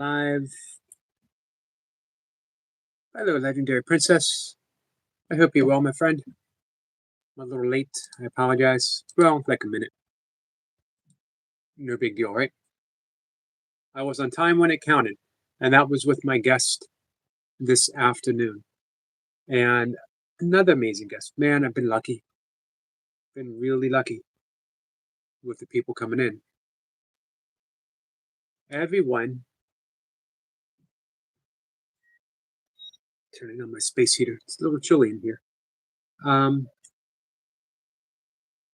Live. Hello, legendary princess. I hope you're well, my friend. I'm a little late. I apologize. Well, like a minute. No big deal, right? I was on time when it counted, and that was with my guest this afternoon. And another amazing guest. Man, I've been lucky. Been really lucky with the people coming in. Everyone, turning on my space heater. It's a little chilly in here. Um,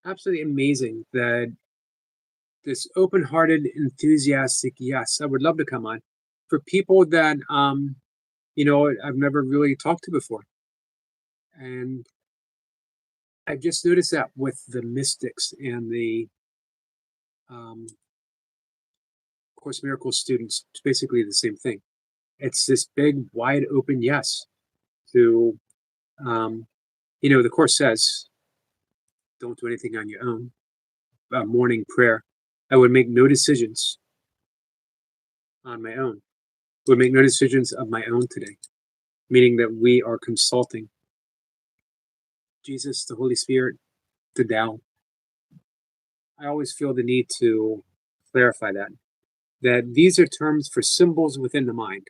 Absolutely amazing that this open-hearted, enthusiastic yes, I would love to come on for people that I've never really talked to before. And I've just noticed that with the mystics and the Course Miracles students, it's basically the same thing. It's this big, wide open yes to, um, the Course says, don't do anything on your own. Morning prayer. I would make no decisions on my own. Would make no decisions of my own today, meaning that we are consulting Jesus, the Holy Spirit, the Tao. I always feel the need to clarify that these are terms for symbols within the mind.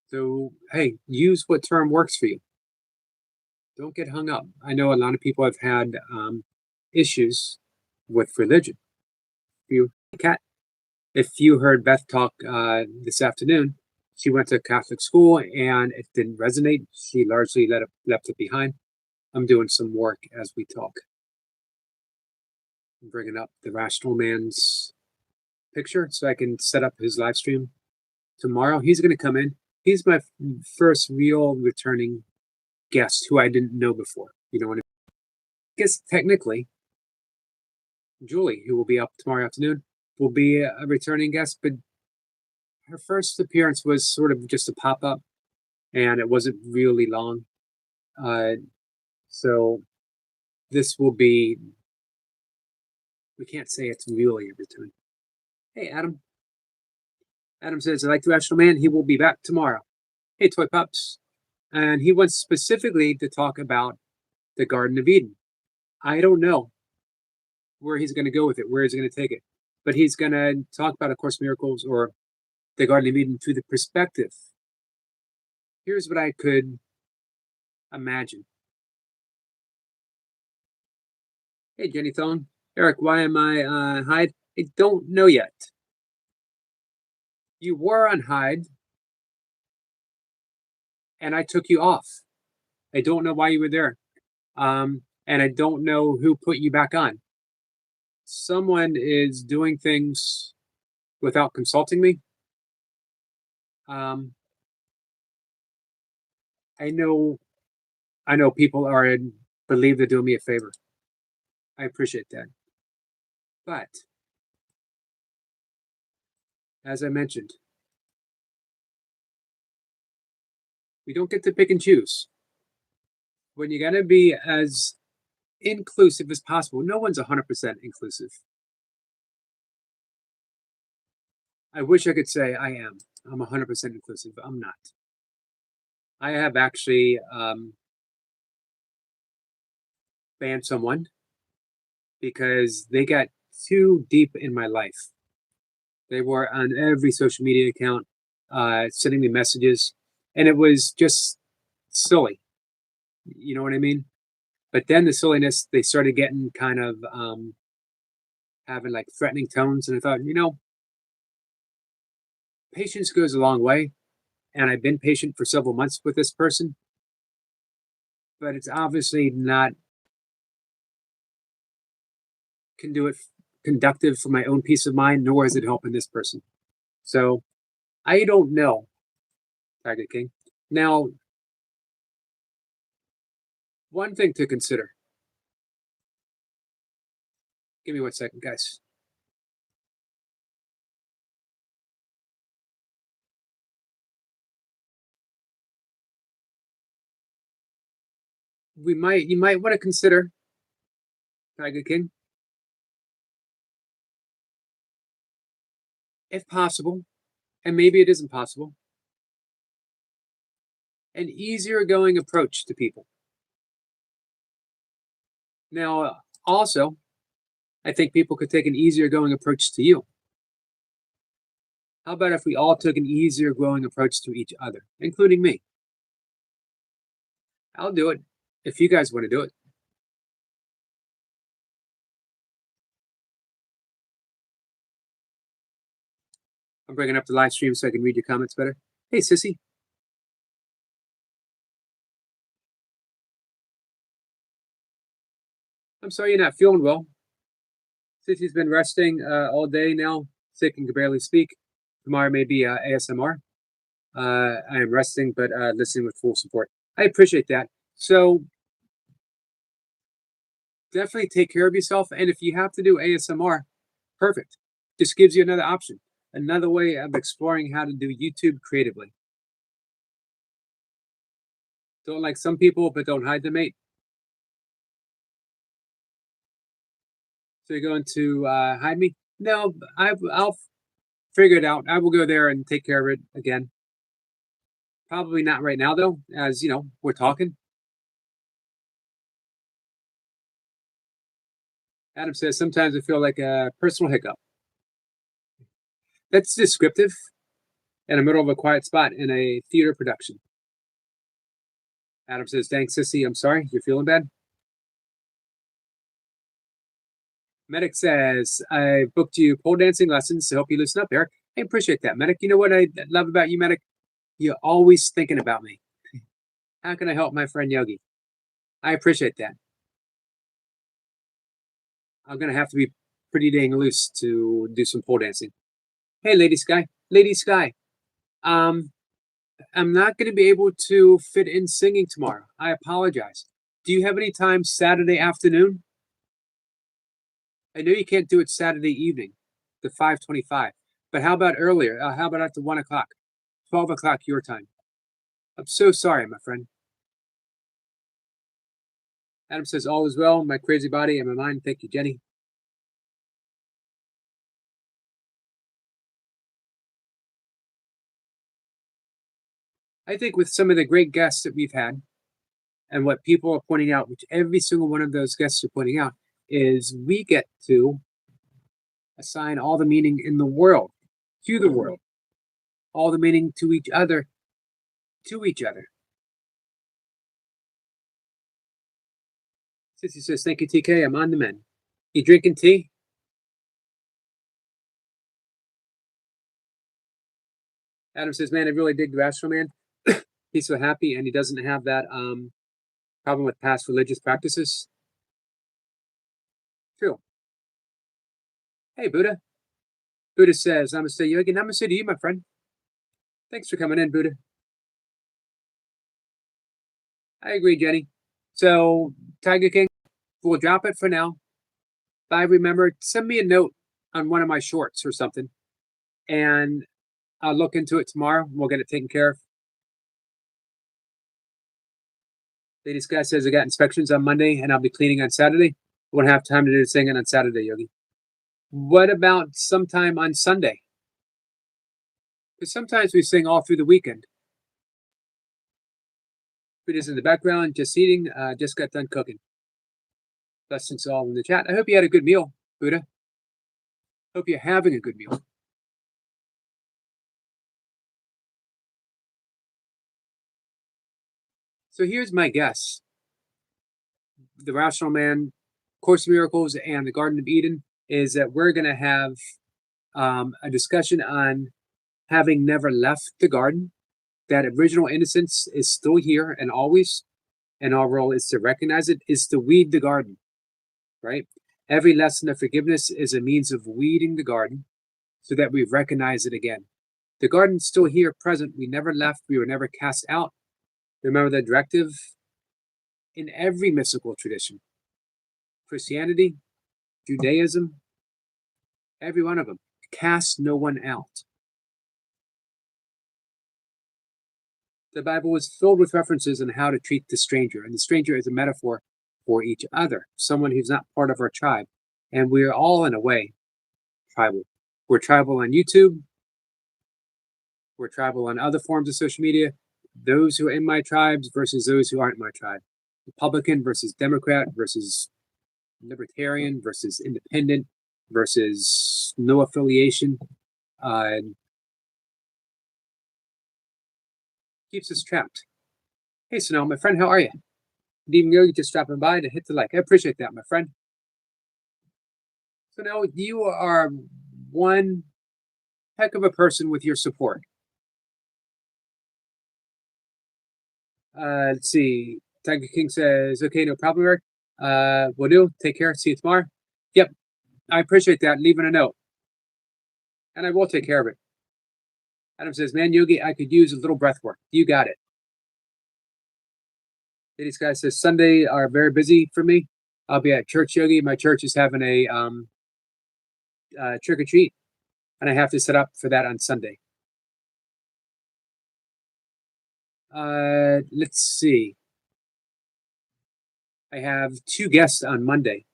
So, hey, use what term works for you. Don't get hung up. I know a lot of people have had issues with religion. You, Kat, if you heard Beth talk this afternoon, she went to Catholic school and it didn't resonate. She largely left it behind. I'm doing some work as we talk. I'm bringing up the Rational Man's picture so I can set up his live stream tomorrow. He's going to come in. He's my first real returning guest who I didn't know before. You know what I mean? I guess technically, Julie, who will be up tomorrow afternoon, will be a returning guest, but her first appearance was sort of just a pop up and it wasn't really long. So this will be, we can't say it's really a return. Hey, Adam. Adam says, I like the Rational Man. He will be back tomorrow. Hey, Toy Pups. And he wants specifically to talk about the Garden of Eden. I don't know where he's going to go with it, where he's going to take it. But he's going to talk about A Course in Miracles or the Garden of Eden through the perspective. Here's what I could imagine. Hey, Jenny Thong. Eric, why am I Hyde? I don't know yet. You were on Hyde, and I took you off. I don't know why you were there. And I don't know who put you back on. Someone is doing things without consulting me. Um, I know people are believe they're doing me a favor. I appreciate that. But as I mentioned, we don't get to pick and choose. When you gotta be as inclusive as possible, no one's 100% inclusive. I wish I could say I am. I'm 100% inclusive. I'm not. I have actually banned someone because they got too deep in my life. They were on every social media account, sending me messages, and it was just silly. You know what I mean? But then the silliness, they started getting kind of having like threatening tones, and I thought, patience goes a long way, and I've been patient for several months with this person, but it's obviously not conductive for my own peace of mind, nor is it helping this person. So I don't know, Tiger King. Now, one thing to consider. Give me 1 second, guys. You might want to consider, Tiger King, if possible, and maybe it isn't possible, an easier going approach to people. Now, also, I think people could take an easier going approach to you. How about if we all took an easier going approach to each other, including me? I'll do it if you guys want to do it. I'm bringing up the live stream so I can read your comments better. Hey, Sissy. I'm sorry you're not feeling well. Sissy's been resting all day now, sick and can barely speak. Tomorrow may be ASMR. I am resting, but listening with full support. I appreciate that. So definitely take care of yourself. And if you have to do ASMR, perfect. Just gives you another option, another way of exploring how to do YouTube creatively. Don't like some people, but don't hide the mate. So you're going to hide me? No, I'll figure it out. I will go there and take care of it again. Probably not right now, though, as you know, we're talking. Adam says, sometimes I feel like a personal hiccup. That's descriptive in the middle of a quiet spot in a theater production. Adam says, thanks, Sissy. I'm sorry. You're feeling bad? Medic says, I booked you pole dancing lessons to help you loosen up, Eric. I appreciate that, Medic. You know what I love about you, Medic? You're always thinking about me. How can I help my friend Yogi? I appreciate that. I'm going to have to be pretty dang loose to do some pole dancing. Hey, Lady Sky. Lady Sky. I'm not going to be able to fit in singing tomorrow. I apologize. Do you have any time Saturday afternoon? I know you can't do it Saturday evening, the 5:25. But how about earlier? How about after 1 o'clock? 12 o'clock your time. I'm so sorry, my friend. Adam says, all is well, my crazy body and my mind. Thank you, Jenny. I think with some of the great guests that we've had and what people are pointing out, which every single one of those guests are pointing out, is we get to assign all the meaning in the world to the world, all the meaning to each other to each other. Sissy says, thank you, TK. I'm on the mend. You drinking tea? Adam says, man, I really dig the Astro Man. He's so happy and he doesn't have that problem with past religious practices. True. Hey, Buddha. Buddha says, Namaste, Yogi. Namaste to you, my friend. Thanks for coming in, Buddha. I agree, Jenny. So, Tiger King, we'll drop it for now. Bye. Remember, send me a note on one of my shorts or something, and I'll look into it tomorrow. We'll get it taken care of. Lady Sky says, I got inspections on Monday, and I'll be cleaning on Saturday. Won't have time to do the singing on Saturday, Yogi. What about sometime on Sunday? Because sometimes we sing all through the weekend. Buddha's in the background, just eating, just got done cooking. Blessings all in the chat. I hope you had a good meal, Buddha. Hope you're having a good meal. So here's my guess. The Rational Man, Course in Miracles, and the Garden of Eden is that we're going to have a discussion on having never left the garden, that original innocence is still here and always, and our role is to recognize it, is to weed the garden, right? Every lesson of forgiveness is a means of weeding the garden so that we recognize it again. The garden's still here, present. We never left. We were never cast out. Remember the directive in every mystical tradition, Christianity, Judaism, every one of them, cast no one out. The Bible is filled with references on how to treat the stranger, and the stranger is a metaphor for each other, someone who's not part of our tribe. And we're all, in a way, tribal. We're tribal on YouTube. We're tribal on other forms of social media. Those who are in my tribes versus those who aren't in my tribe. Republican versus Democrat versus Libertarian versus Independent versus no affiliation. Keeps us trapped. Hey, Sonal, my friend, how are you? Didn't even know you just dropping by to hit the like. I appreciate that, my friend. So now you are one heck of a person with your support. Let's see. Tiger King says, okay, no problem, Eric. Will do. Take care. See you tomorrow. Yep. I appreciate that. Leaving a note. And I will take care of it. Adam says, man, Yogi, I could use a little breath work. You got it. Ladies guy says, Sunday are very busy for me. I'll be at church, Yogi. My church is having a trick or treat, and I have to set up for that on Sunday. Let's see. I have 2 guests on Monday.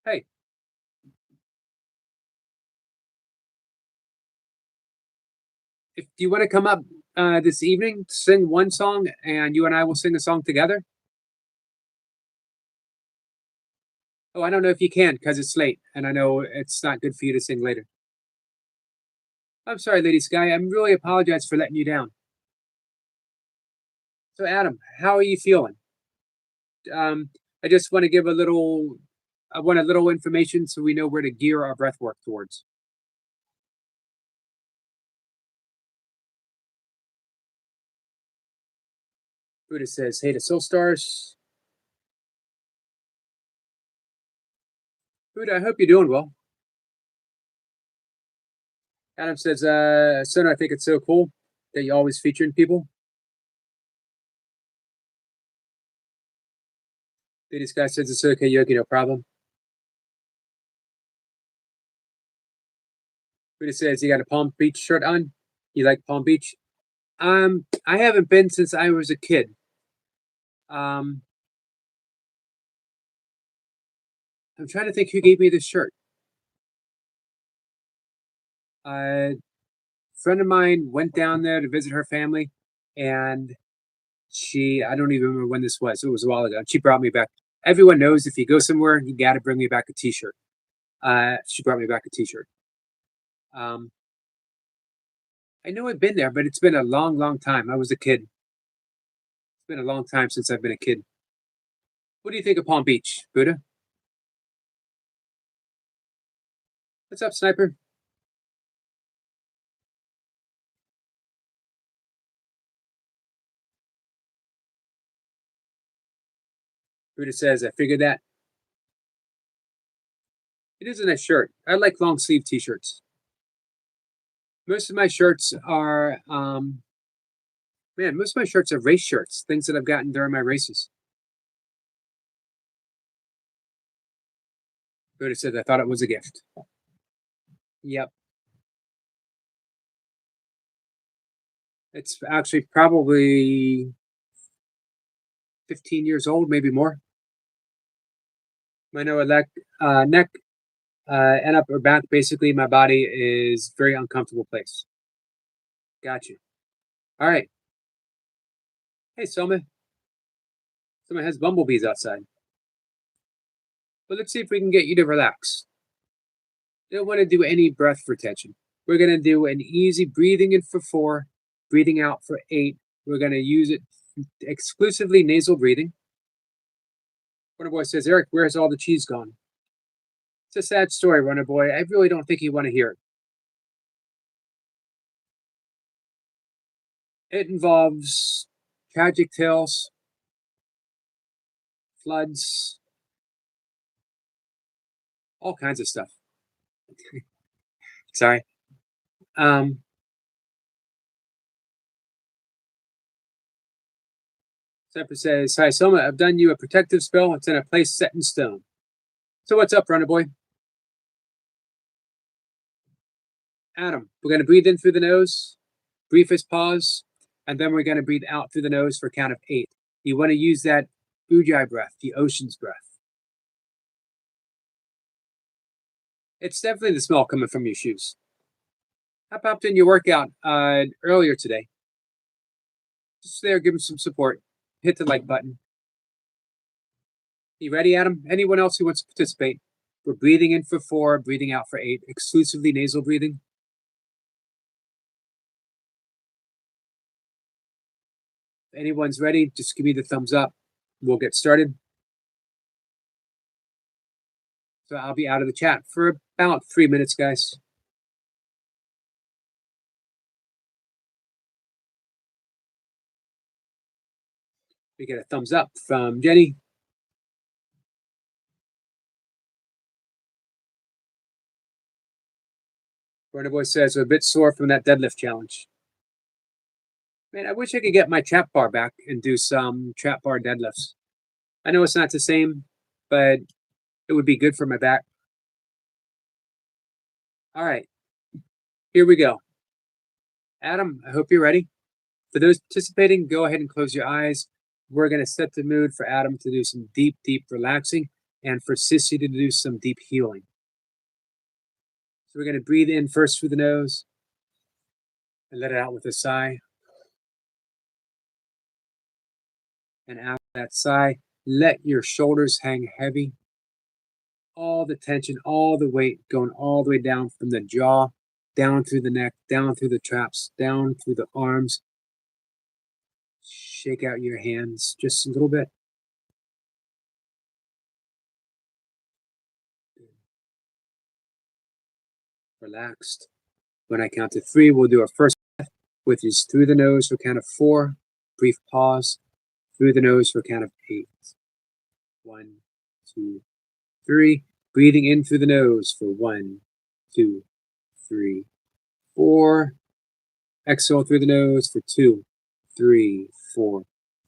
Hey. If you want to come up this evening, sing one song, and you and I will sing a song together. Oh, I don't know if you can because it's late, and I know it's not good for you to sing later. I'm sorry, Lady Sky. I really apologize for letting you down. So, Adam, how are you feeling? I just want to give I want a little information so we know where to gear our breath work towards. Buddha says, hey to Soul Stars. Buddha, I hope you're doing well. Adam says, son, I think it's so cool that you're always featuring people. This guy says it's okay, Yogi, no problem. Buddha says, you got a Palm Beach shirt on? You like Palm Beach? I haven't been since I was a kid. I'm trying to think who gave me this shirt. A friend of mine went down there to visit her family, and I don't even remember when this was. It was a while ago. She brought me back. Everyone knows if you go somewhere, you got to bring me back a T-shirt. She brought me back a T-shirt. I know I've been there, but it's been a long, long time. I was a kid. It's been a long time since I've been a kid. What do you think of Palm Beach, Buddha? What's up, Sniper? Buddha says, I figured that. It is a nice shirt. I like long sleeve T-shirts. Most of my shirts are, most of my shirts are race shirts, things that I've gotten during my races. Buddha said, I thought it was a gift. Yep. It's actually probably 15 years old, maybe more. My neck and upper back, basically my body is very uncomfortable place. Got you. All right. Hey, Selma. Selma has bumblebees outside. Well, let's see if we can get you to relax. You don't want to do any breath retention. We're going to do an easy breathing in for 4, breathing out for 8. We're going to use it exclusively nasal breathing. Runner Boy says, Eric, where's all the cheese gone? It's a sad story, Runner Boy. I really don't think you want to hear it. It involves tragic tales, floods, all kinds of stuff. Sorry. Zephyr says, hi, Soma, I've done you a protective spell. It's in a place set in stone. So what's up, Runner Boy? Adam, we're going to breathe in through the nose, briefest pause, and then we're going to breathe out through the nose for a count of 8. You want to use that Ujjayi breath, the ocean's breath. It's definitely the smell coming from your shoes. I popped in your workout earlier today. Just there, give him some support. Hit the like button. You ready, Adam? Anyone else who wants to participate? We're breathing in for 4, breathing out for 8, exclusively nasal breathing. If anyone's ready, just give me the thumbs up. We'll get started. So I'll be out of the chat for about 3 minutes, guys. We get a thumbs up from Jenny. Burner Boy says, I'm a bit sore from that deadlift challenge. Man, I wish I could get my trap bar back and do some trap bar deadlifts. I know it's not the same, but it would be good for my back. All right, here we go. Adam, I hope you're ready. For those participating, go ahead and close your eyes. We're going to set the mood for Adam to do some deep, deep relaxing and for Sissy to do some deep healing. So we're going to breathe in first through the nose and let it out with a sigh. And after that sigh, let your shoulders hang heavy. All the tension, all the weight going all the way down from the jaw, down through the neck, down through the traps, down through the arms. Shake out your hands just a little bit. Relaxed. When I count to 3, we'll do our first breath, which is through the nose for count of 4. Brief pause. Through the nose for count of 8. 1, 2, 3. Breathing in through the nose for 1, 2, 3, 4. Exhale through the nose for 2, 3, 4,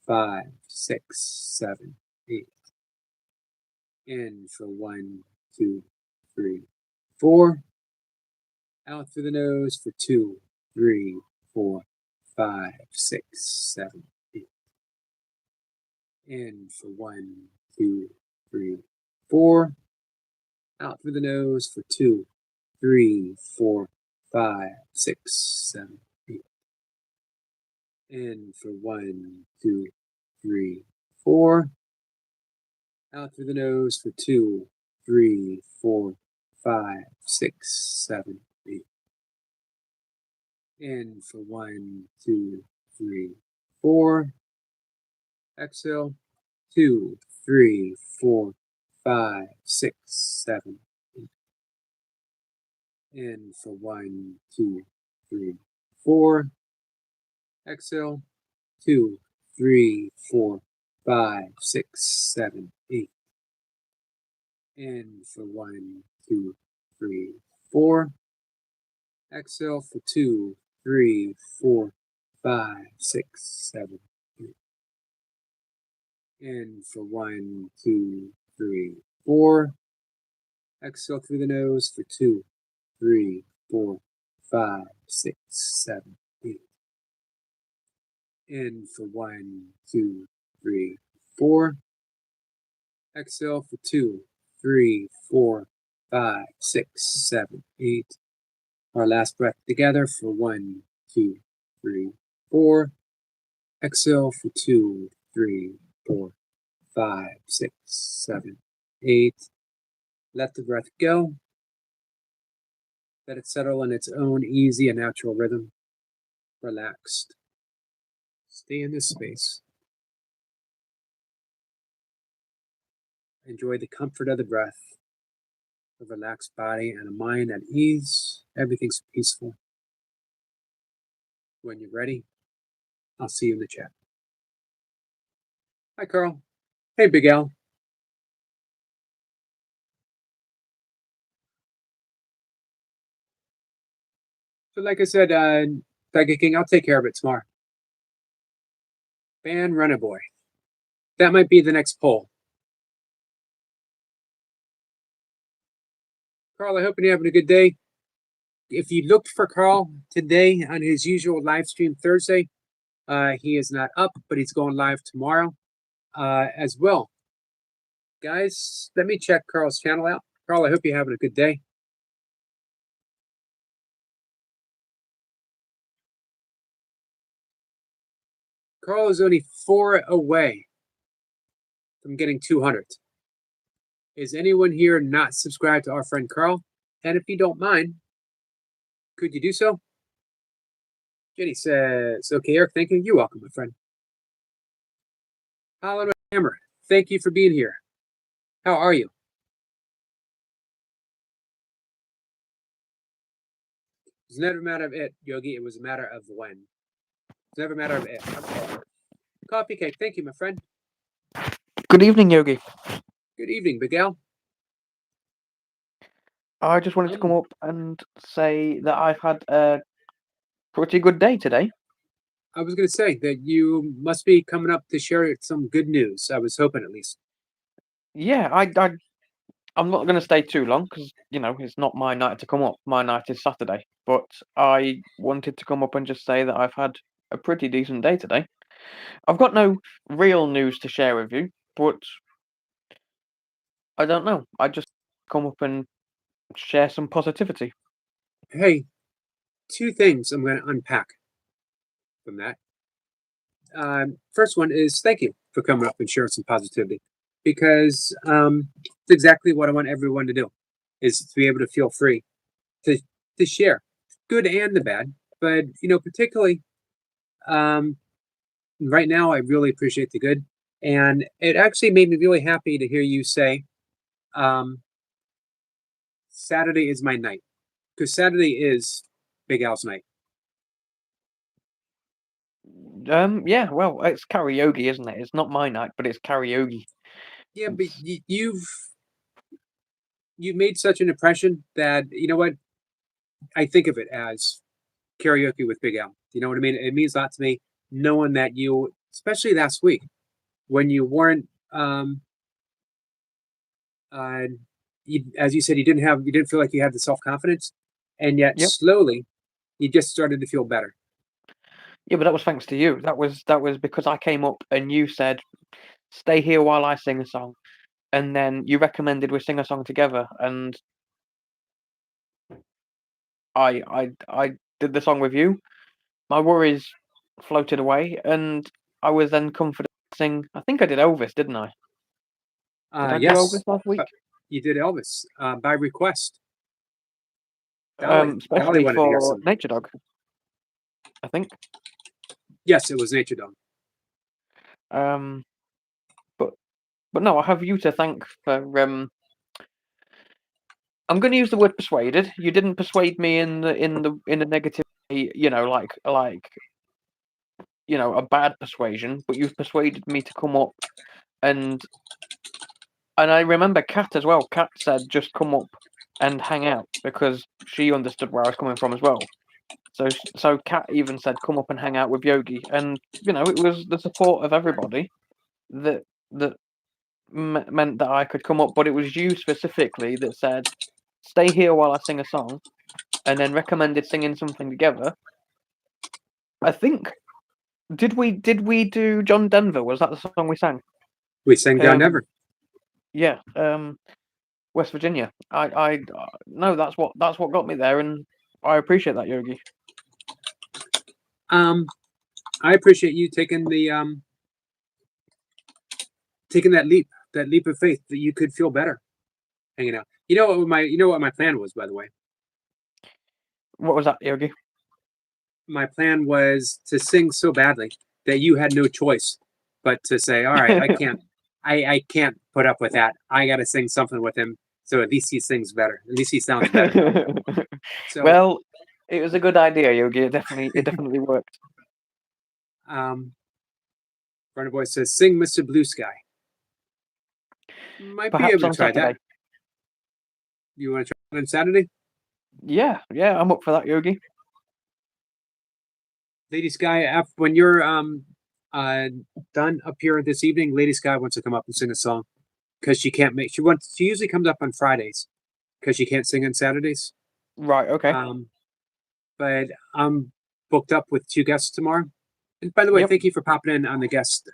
5, 6, 7, 8. In for 1, 2, 3, 4. Out through the nose for 2, 3, 4, 5, 6, 7, 8. In for 1, 2, 3, 4. Out through the nose for 2, 3, 4, 5, 6, 7, 8. In for 1, 2, 3, 4. Out through the nose for 2, 3, 4, 5, 6, 7, 8. In for 1, 2, 3, 4. Exhale. 2, 3, 4, 5, 6, 7, 8. In for 1, 2, 3, 4. Exhale. 2, 3, 4, 5, 6, 7, 8. In for 1, 2, 3, 4. Exhale for 2, 3, 4, 5, 6, 7, 8. In for 1, 2, 3, 4. Exhale through the nose for 2, 3, 4, 5, 6, 7, 8. In for 1, 2, 3, 4. Exhale for 2, 3, 4, 5, 6, 7, 8. Our last breath together for 1, 2, 3, 4. Exhale for 2, 3, 4, 5, 6, 7, 8. Let the breath go. Let it settle in its own easy and natural rhythm. Relaxed. Stay in this space. Enjoy the comfort of the breath, a relaxed body and a mind at ease. Everything's peaceful. When you're ready, I'll see you in the chat. Hi, Carl. Hey, Big Al. So like I said, Tiger King, I'll take care of it tomorrow. Ban Runner Boy. That might be the next poll. Carl, I hope you're having a good day. If you looked for Carl today on his usual live stream Thursday, he is not up, but he's going live tomorrow as well. Guys, let me check Carl's channel out. Carl, I hope you're having a good day. Carl is only 4 away from getting 200. Is anyone here not subscribed to our friend Carl? And if you don't mind, could you do so? Jenny says, okay, Eric, thank you. You're welcome, my friend. Holland Hammer, thank you for being here. How are you? It's never a matter of it, Yogi. It was a matter of when. It's never a matter of it. Coffee cake, thank you, my friend. Good evening, Yogi. Good evening, Miguel. I just wanted to come up and say that I've had a pretty good day today. I was going to say that you must be coming up to share some good news. I was hoping, at least. Yeah, I'm not going to stay too long because, it's not my night to come up. My night is Saturday. But I wanted to come up and just say that I've had a pretty decent day today. I've got no real news to share with you, but I don't know. I just come up and share some positivity. Hey, 2 things I'm going to unpack from that. First one is thank you for coming up and sharing some positivity, because it's exactly what I want everyone to do, is to be able to feel free to share good and the bad. But particularly right now, I really appreciate the good, and it actually made me really happy to hear you say Saturday is my night, because Saturday is Big Al's night. Yeah, well, it's karaoke, isn't it? It's not my night, but it's karaoke. Yeah, but you've made such an impression that you know what, I think of it as karaoke with Big Al. You know what I mean? It means a lot to me knowing that you, especially last week, when you weren't, as you said, you didn't feel like you had the self confidence, and yet Yep. slowly, you just started to feel better. Yeah, but that was thanks to you. That was because I came up and you said, "Stay here while I sing a song," and then you recommended we sing a song together, and I did the song with you. My worries floated away, and I was then confident to sing. I think I did Elvis, didn't I? Did I do Elvis Yes, last week? you did Elvis by request. Dolly Especially wanted to hear for some. Nature Dog, I think. Yes, it was Nature Dog. But no, I have you to thank for. I'm going to use the word persuaded. You didn't persuade me in a negative way, a bad persuasion, but you've persuaded me to come up and I remember Kat as well. Kat said just come up and hang out because she understood where I was coming from as well. So Kat even said come up and hang out with Yogi, and it was the support of everybody that meant that I could come up. But it was you specifically that said stay here while I sing a song, and then recommended singing something together. I think did we do John Denver? Was that the song we sang? We sang John Denver. Yeah, West Virginia. I no, that's what got me there, and I appreciate that, Yogi. I appreciate you taking the taking that leap of faith that you could feel better hanging out. You know what my plan was, by the way. What was that, Yogi? My plan was to sing so badly that you had no choice but to say, "All right, I can't, I can't put up with that. I got to sing something with him, so at least he sings better. At least he sounds better." So, well, it was a good idea, Yogi. It definitely worked. Runner Boy says, "Sing Mr. Blue Sky." Might Perhaps be able to on try Saturday. that. You want to try it on Saturday? Yeah, I'm up for that, Yogi. Lady Sky, when you're done up here this evening, Lady Sky wants to come up and sing a song because she can't make. She usually comes up on Fridays because she can't sing on Saturdays. Right. Okay. But I'm booked up with 2 guests tomorrow. And by the way, Yep. thank you for popping in on the guest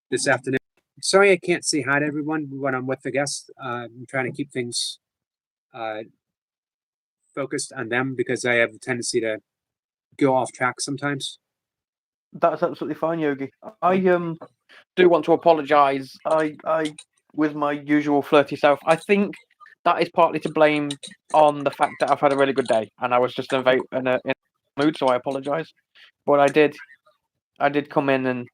this afternoon. Sorry I can't say hi to everyone when I'm with the guests. I'm trying to keep things focused on them because I have a tendency to go off track sometimes. That's absolutely fine, Yogi. I do want to apologise. I with my usual flirty self. I think that is partly to blame on the fact that I've had a really good day and I was just in a mood, so I apologise. But I did come in and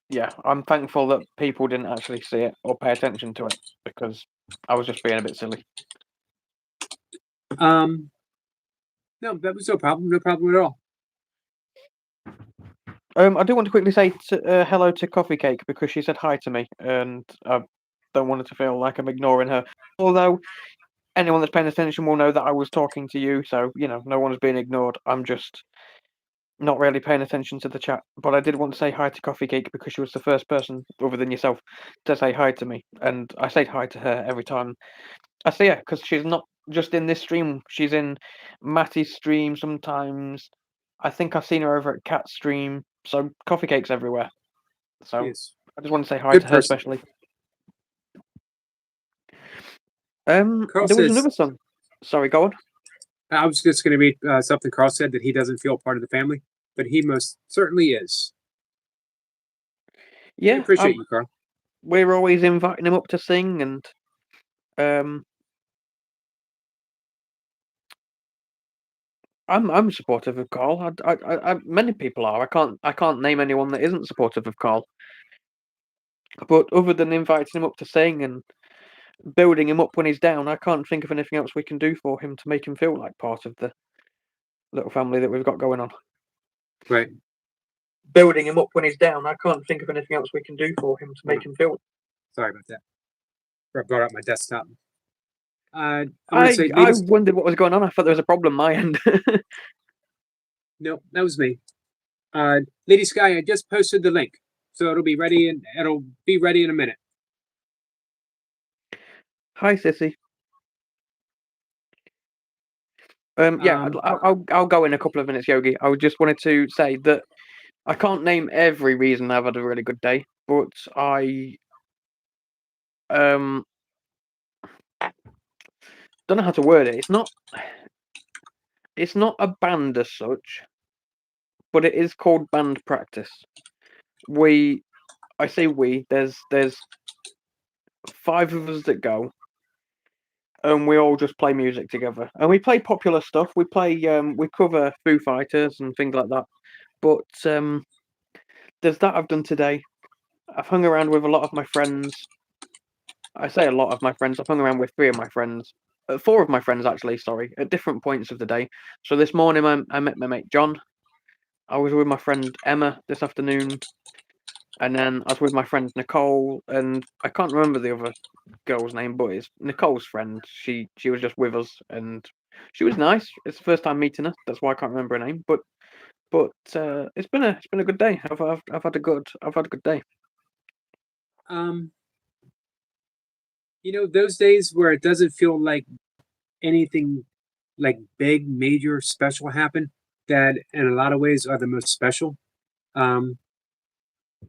yeah, I'm thankful that people didn't actually see it or pay attention to it because I was just being a bit silly. No, that was no problem. No problem at all. I do want to quickly say hello to Coffee Cake because she said hi to me, and I don't want it to feel like I'm ignoring her. Although anyone that's paying attention will know that I was talking to you, so you know no one's being ignored. I'm just not really paying attention to the chat. But I did want to say hi to Coffee Cake because she was the first person, other than yourself, to say hi to me, and I say hi to her every time I see her because she's not just in this stream. She's in Matty's stream sometimes. I think I've seen her over at Cat's stream. So Coffee Cake's everywhere. So Yes. I just want to say hi Good to her person. especially. Carl There was says, another song. Sorry, go on. I was just going to read something Carl said that he doesn't feel part of the family, but he most certainly is. We Yeah, appreciate you, Carl. we're always inviting him up to sing, and I'm supportive of Carl. Many people are. I can't name anyone that isn't supportive of Carl. But other than inviting him up to sing and building him up when he's down, I can't think of anything else we can do for him to make him feel like part of the little family that we've got going on. Right. Building him up when he's down, I can't think of anything else we can do for him to make him feel. Sorry about that. I brought up my desktop. I wondered what was going on. I thought there was a problem my end. No, that was me. Lady Sky, I just posted the link, so it'll be ready in a minute. Hi, Sissy. Yeah, I'll go in a couple of minutes, Yogi. I just wanted to say that I can't name every reason I've had a really good day, but I don't know how to word it. It's not a band as such, but it is called band practice. I say we. There's 5 of us that go, and we all just play music together. And we play popular stuff. We cover Foo Fighters and things like that. But there's that I've done today. I've hung around with a lot of my friends. I say a lot of my friends. I've hung around with 3 of my friends. 4 of my friends actually, sorry, at different points of the day. So this morning I met my mate John. I was with my friend Emma this afternoon. And then I was with my friend Nicole, and I can't remember the other girl's name, but it's Nicole's friend. She was just with us, and she was nice. It's the first time meeting her. That's why I can't remember her name. But it's been a good day. I've had a good day. Those days where it doesn't feel like anything like big, major, special happened, that in a lot of ways are the most special.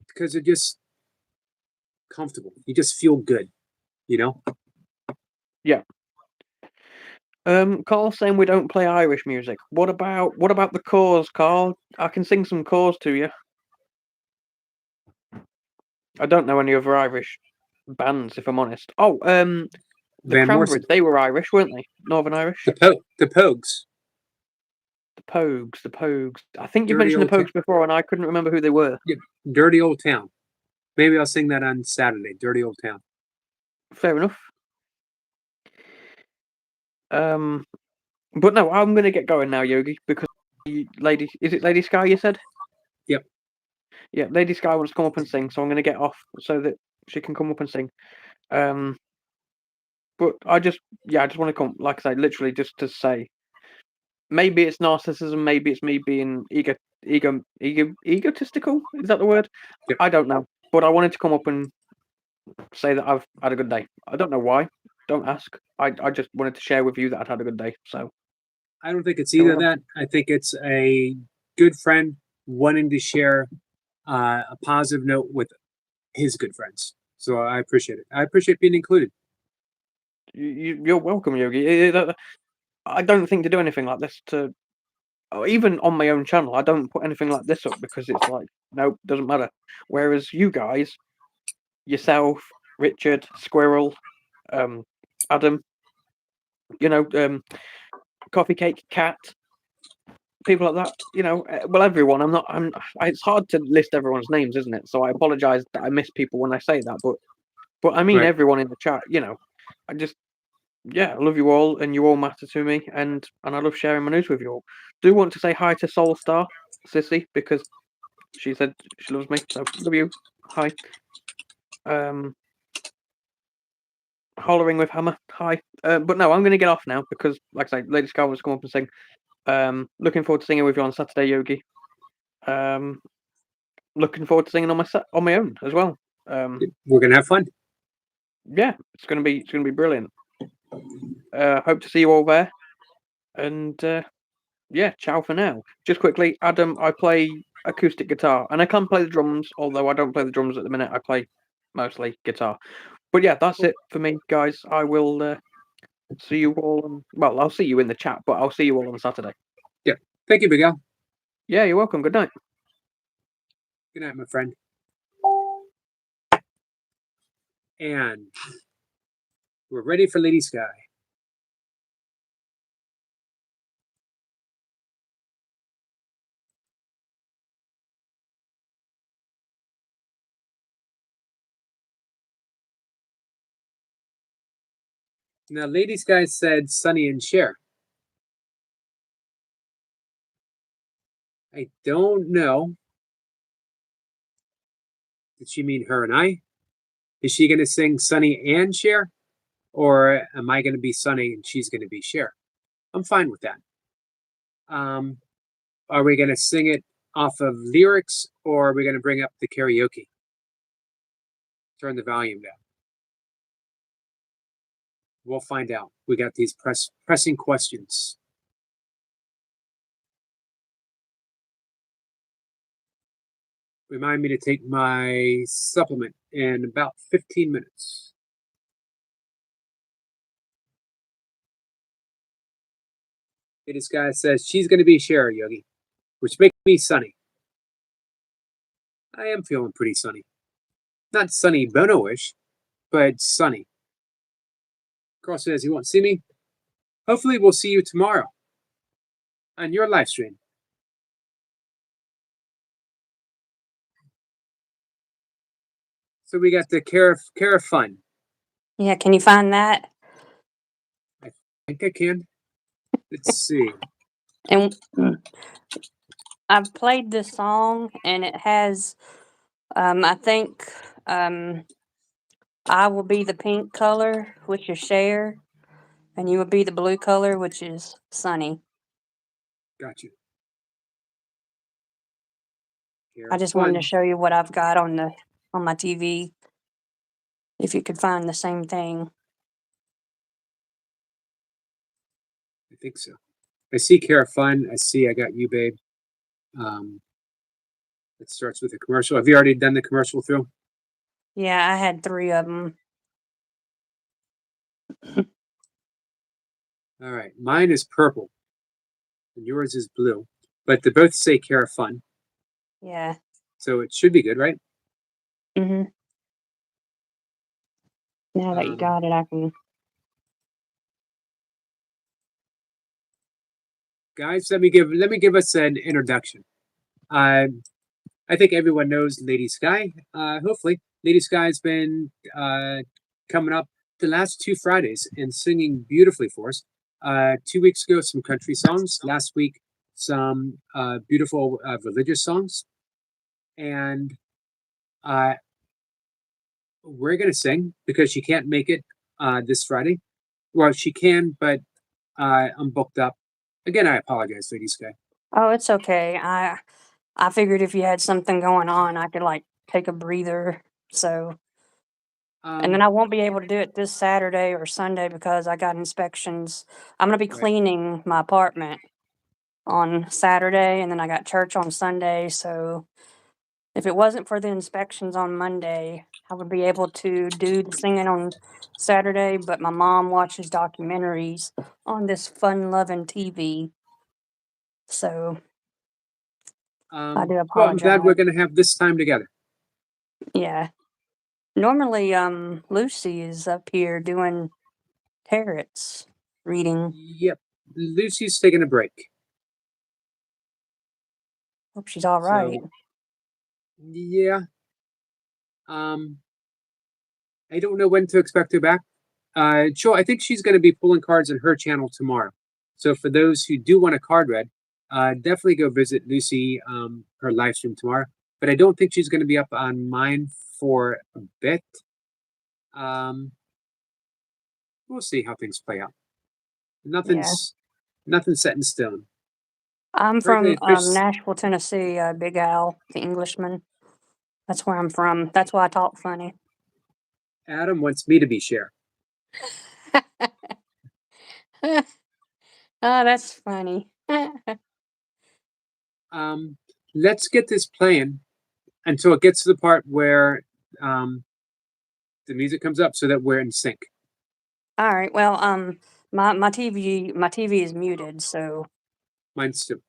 Because they're just comfortable. You just feel good, you know? Yeah. Carl's saying we don't play Irish music. What about the Cause, Carl? I can sing some Cause to you. I don't know any other Irish bands, if I'm honest. Oh, the Van Cranberries, Morrison. they were Irish, weren't they? Northern Irish. The Pogues. The Pogues. I think you Dirty mentioned the Old Pogues before, and I couldn't remember who they were. Dirty Old Town. Maybe I'll sing that on Saturday. Dirty Old Town. Fair enough. But no, I'm gonna get going now, Yogi, because is it Lady Sky you said? Yep. Yeah, Lady Sky wants to come up and sing, so I'm gonna get off so that she can come up and sing. But I just want to come, like I say, literally just to say, maybe it's narcissism, maybe it's me being egotistical. Is that the word? Yep. I don't know, but I wanted to come up and say that I've had a good day. I don't know why. Don't ask. I just wanted to share with you that I'd had a good day. So I don't think it's either that. I think it's a good friend wanting to share a positive note with his good friends. So I appreciate it. I appreciate being included. You're welcome, Yogi. I don't think to do anything like this to even on my own channel, I don't put anything like this up because it's like, nope, doesn't matter. Whereas you guys, yourself, Richard, Squirrel, Adam, Coffee Cake, Cat, people like that, well, everyone. It's hard to list everyone's names, isn't it? So I apologize that I miss people when I say that, but I mean Right. everyone in the chat. I just, I love you all, and you all matter to me, and I love sharing my news with you all. Do want to say hi to Soulstar Sissy because she said she loves me, so love you. Hi. Hollering with Hammer. Hi. But no, I'm going to get off now because, like I say, Lady Scar wants to come up and sing. Looking forward to singing with you on Saturday, Yogi. Looking forward to singing on my own as well. We're gonna have fun. Yeah, it's gonna be brilliant. Hope to see you all there. And yeah, ciao for now. Just quickly, Adam, I play acoustic guitar and I can play the drums, although I don't play the drums at the minute. I play mostly guitar. But yeah, that's it for me, guys. I will see you all. Well, I'll see you in the chat, but I'll see you all on Saturday. Yeah. Thank you, Miguel. Yeah, you're welcome. Good night. Good night, my friend. And we're ready for Lady Sky. Now, Lady Sky said Sunny and Cher. I don't know. Did she mean her and I? Is she going to sing Sunny and Cher? Or am I going to be Sunny and she's going to be Cher? I'm fine with that. Are we going to sing it off of lyrics or are we going to bring up the karaoke? Turn the volume down. We'll find out. We got these pressing questions. Remind me to take my supplement in about 15 minutes. This guy says she's going to be Cher, Yogi, which makes me Sunny. I am feeling pretty sunny. Not Sunny Bono-ish, but sunny. Carl says he won't see me. Hopefully we'll see you tomorrow on your live stream. So we got the Cara Fun. Yeah, can you find that? I think I can. Let's see. And I've played this song, and it has, I think, I will be the pink color, which is Cher, and you will be the blue color, which is Sunny. Got you. I just wanted to show you what I've got on my TV. If you could find the same thing. I think so. I see Cara Fun. I got you, babe. It starts with a commercial. Have you already done the commercial through? Yeah, I had 3 of them. All right. Mine is purple. And yours is blue. But they both say Cara Fun. Yeah. So it should be good, right? Mm-hmm. Now that you got it, I can... Guys, let me give us an introduction. I think everyone knows Lady Sky. Hopefully, Lady Sky's been coming up the last 2 Fridays and singing beautifully for us. 2 weeks ago, some country songs. Last week, some beautiful religious songs. And we're going to sing because she can't make it this Friday. Well, she can, but I'm booked up. Again, I apologize, Lady Sky. Oh, it's okay. I figured if you had something going on, I could take a breather. So, and then I won't be able to do it this Saturday or Sunday because I got inspections. I'm gonna be cleaning my apartment on Saturday, and then I got church on Sunday. So, if it wasn't for the inspections on Monday, I would be able to do the singing on Saturday. But my mom watches documentaries on this fun-loving TV. So I do Well, I'm glad we're apologize. going to have this time together. Yeah. Normally, Lucy is up here doing tarots reading. Yep. Lucy's taking a break. Hope she's all right. So, yeah. I don't know when to expect her back. Sure, I think she's going to be pulling cards on her channel tomorrow. So for those who do want a card read, definitely go visit Lucy, her live stream tomorrow. But I don't think she's going to be up on mine for a bit. We'll see how things play out. Nothing's set in stone. I'm Frankly, from Nashville, Tennessee. Big Al, the Englishman. That's where I'm from. That's why I talk funny. Adam wants me to be Cher. Oh, that's funny. Let's get this playing until it gets to the part where the music comes up so that we're in sync. All right. Well, my TV is muted, so Mine's too.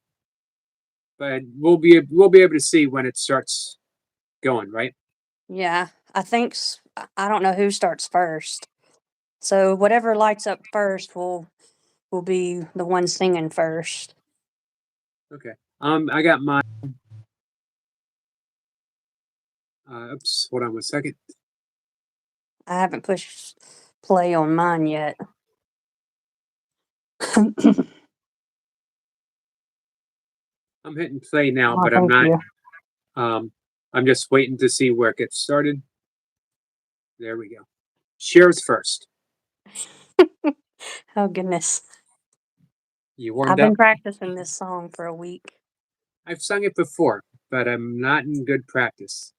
But we'll be able to see when it starts going, right? yeah. I think I don't know who starts first. So whatever lights up first will be the one singing first. Okay. I got my. Oops. Hold on 1 second. I haven't pushed play on mine yet. I'm hitting play now, Oh, but I'm thank not. you. I'm just waiting to see where it gets started. There we go. Cher's first. Oh goodness. You I've warmed been up? practicing this song for a week. I've sung it before, but I'm not in good practice.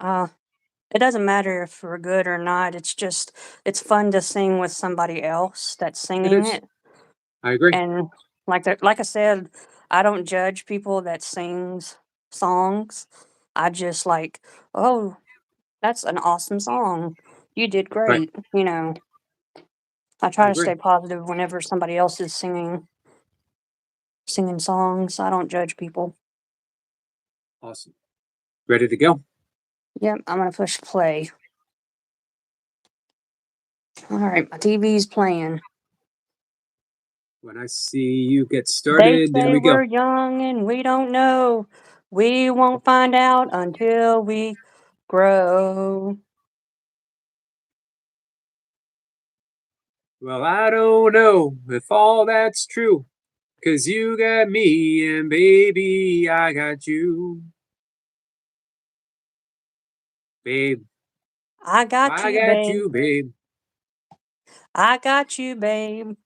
It doesn't matter if we're good or not. It's fun to sing with somebody else that's singing is. it. I agree. And like I said, I don't judge people that sings songs. I just like, oh, that's an awesome song. You did Right. great. You know, I I try to agree. stay positive whenever somebody else is singing songs. I don't judge people. Awesome. Ready to go? Yep, I'm gonna push play. All right, my TV's playing. When I see you get They started, there say we go. we're young and we don't know. We won't find out until we grow. Well, I don't know if all that's true, 'cause you got me and baby, I got you. Babe, I got I you, got babe. you, babe. I got you, babe.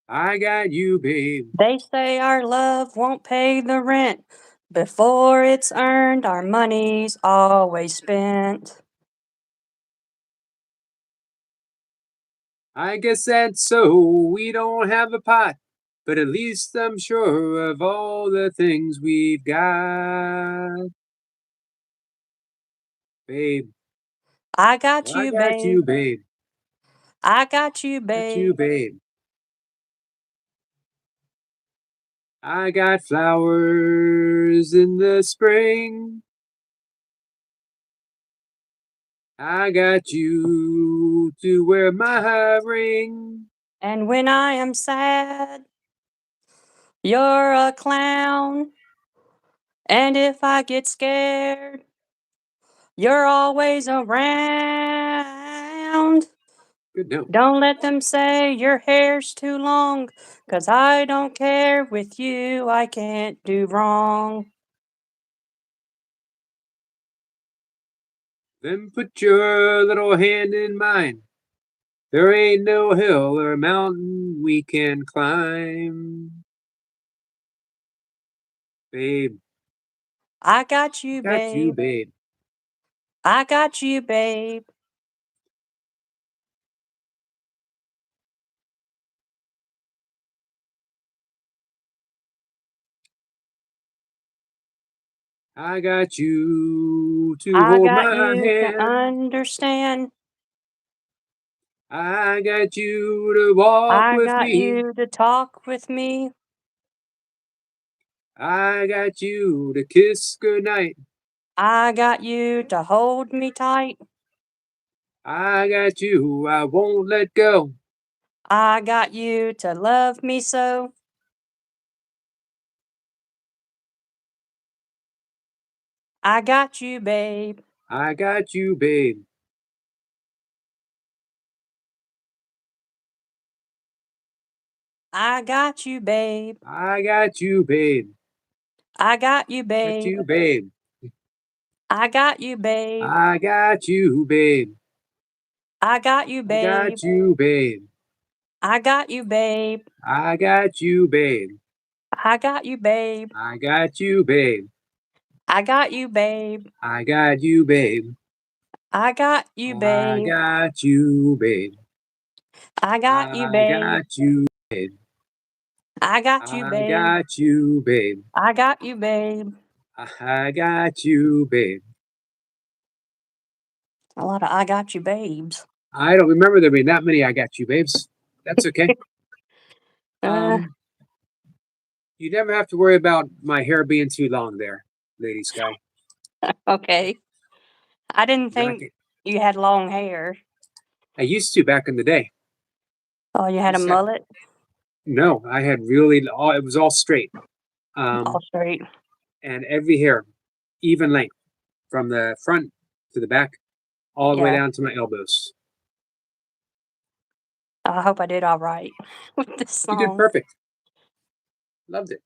I got you, babe. They say our love won't pay the rent. Before it's earned, our money's always spent. I guess that's so. We don't have a pot, but at least I'm sure of all the things we've got. Babe, I got I you, got babe. you, babe. I got you, Got you, babe. babe. I got flowers in the spring. I got you to wear my ring. And when I am sad, you're a clown. And if I get scared, you're always around. Good note. Don't let them say your hair's too long, 'cause I don't care. With you, I can't do wrong. Then put your little hand in mine. There ain't no hill or mountain we can climb. Babe, I got you, got you, babe. babe. I got you, babe. I got you to I hold got my you to hand. understand. I got you to walk I with got me. you to talk with me. I got you to kiss goodnight. I got you to hold me tight. I got you, I won't let go. I got you to love me so. I got you, babe. I got you, babe. I got you, babe. I got you, babe. I got you, Got babe. you, babe. I got you, babe. I got you, babe. I got you, I babe. got you, babe. I got you, babe. I got you, babe. I got you, babe. I got you, babe. I got you, babe. I got you, babe. I got you, I babe. got you, babe. I got you, I babe. got you, babe. I got you, I babe. got you, babe. I got you, babe. I got you, babe. A lot of I got you, babes. I don't remember there being that many I got you, babes. That's okay. Um, you never have to worry about my hair being too long there, Lady Sky. Okay. I didn't You're like think you had long hair. I used to back in the day. Oh, you had a Used to have- mullet? No, I had really all it was all straight. All straight. And every hair, even length, from the front to the back, all the way Yeah. down to my elbows. I hope I did all right with this You did song. perfect. Loved it.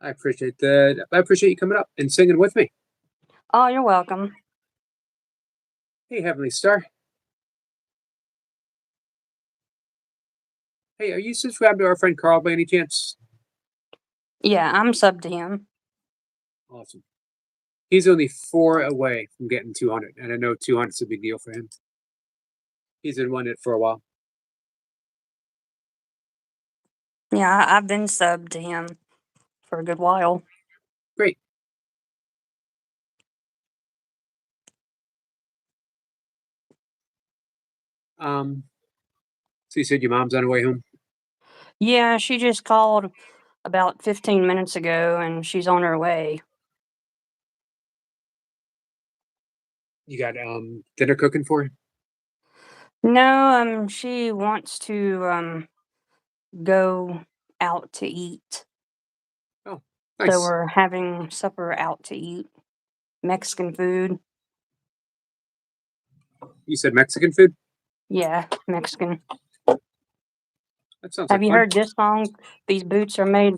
I appreciate that. I appreciate you coming up and singing with me. Oh, you're welcome. Hey, Heavenly Star. Hey, are you subscribed to our friend Carl by any chance? Yeah, I'm sub to him. Awesome. He's only 4 away from getting 200, and I know 200 is a big deal for him. He's been wanting it for a while. Yeah, I've been sub to him for a good while. Great. So you said your mom's on her way home? Yeah, she just called about 15 minutes ago and she's on her way. You got dinner cooking for her? No, she wants to go out to eat. Oh, So nice. we're having supper out to eat. Mexican food. You said Mexican food? Yeah, Mexican. That sounds Have like you fun. heard this song? These boots are made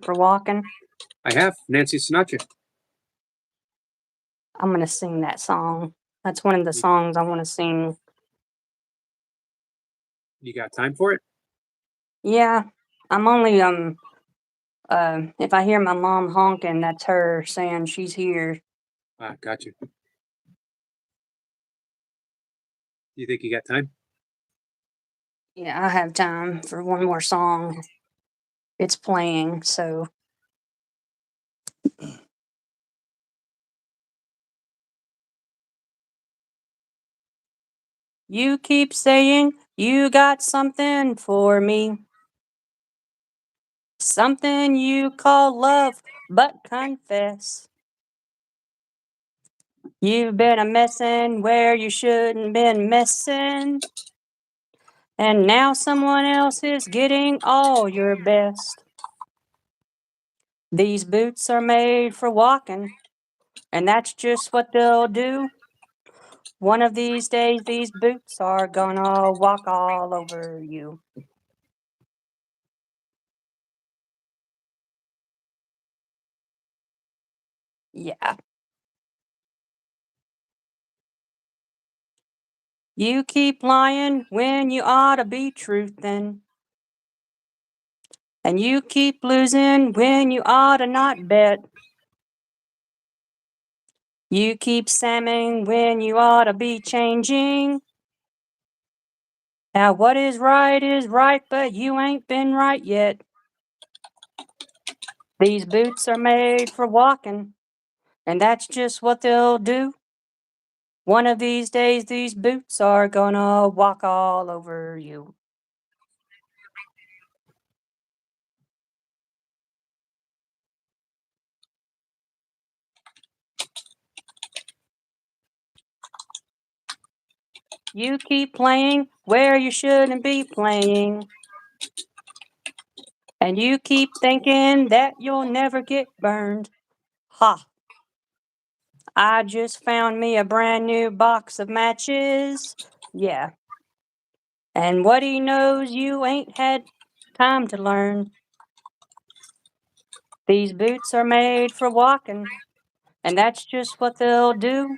for walking. I have. Nancy Sinatra. I'm gonna sing that song. That's one of the songs I want to sing. You got time for it? Yeah, I'm only if I hear my mom honking, that's her saying she's here. Ah, got you. You think you got time? Yeah, I have time for one more song. It's playing, so you keep saying you got something for me. Something you call love, but confess. You've been a messin' where you shouldn't been messin'. And now someone else is getting all your best. These boots are made for walking, and that's just what they'll do. One of these days, these boots are gonna walk all over you. Yeah. You keep lying when you ought to be truthin'. And you keep losing when you ought to not bet. You keep salming when you ought to be changing. Now what is right, but you ain't been right yet. These boots are made for walking, and that's just what they'll do. One of these days, these boots are gonna walk all over you. You keep playing where you shouldn't be playing. And you keep thinking that you'll never get burned. Ha! I just found me a brand new box of matches. Yeah. And what he knows you ain't had time to learn. These boots are made for walking, and that's just what they'll do.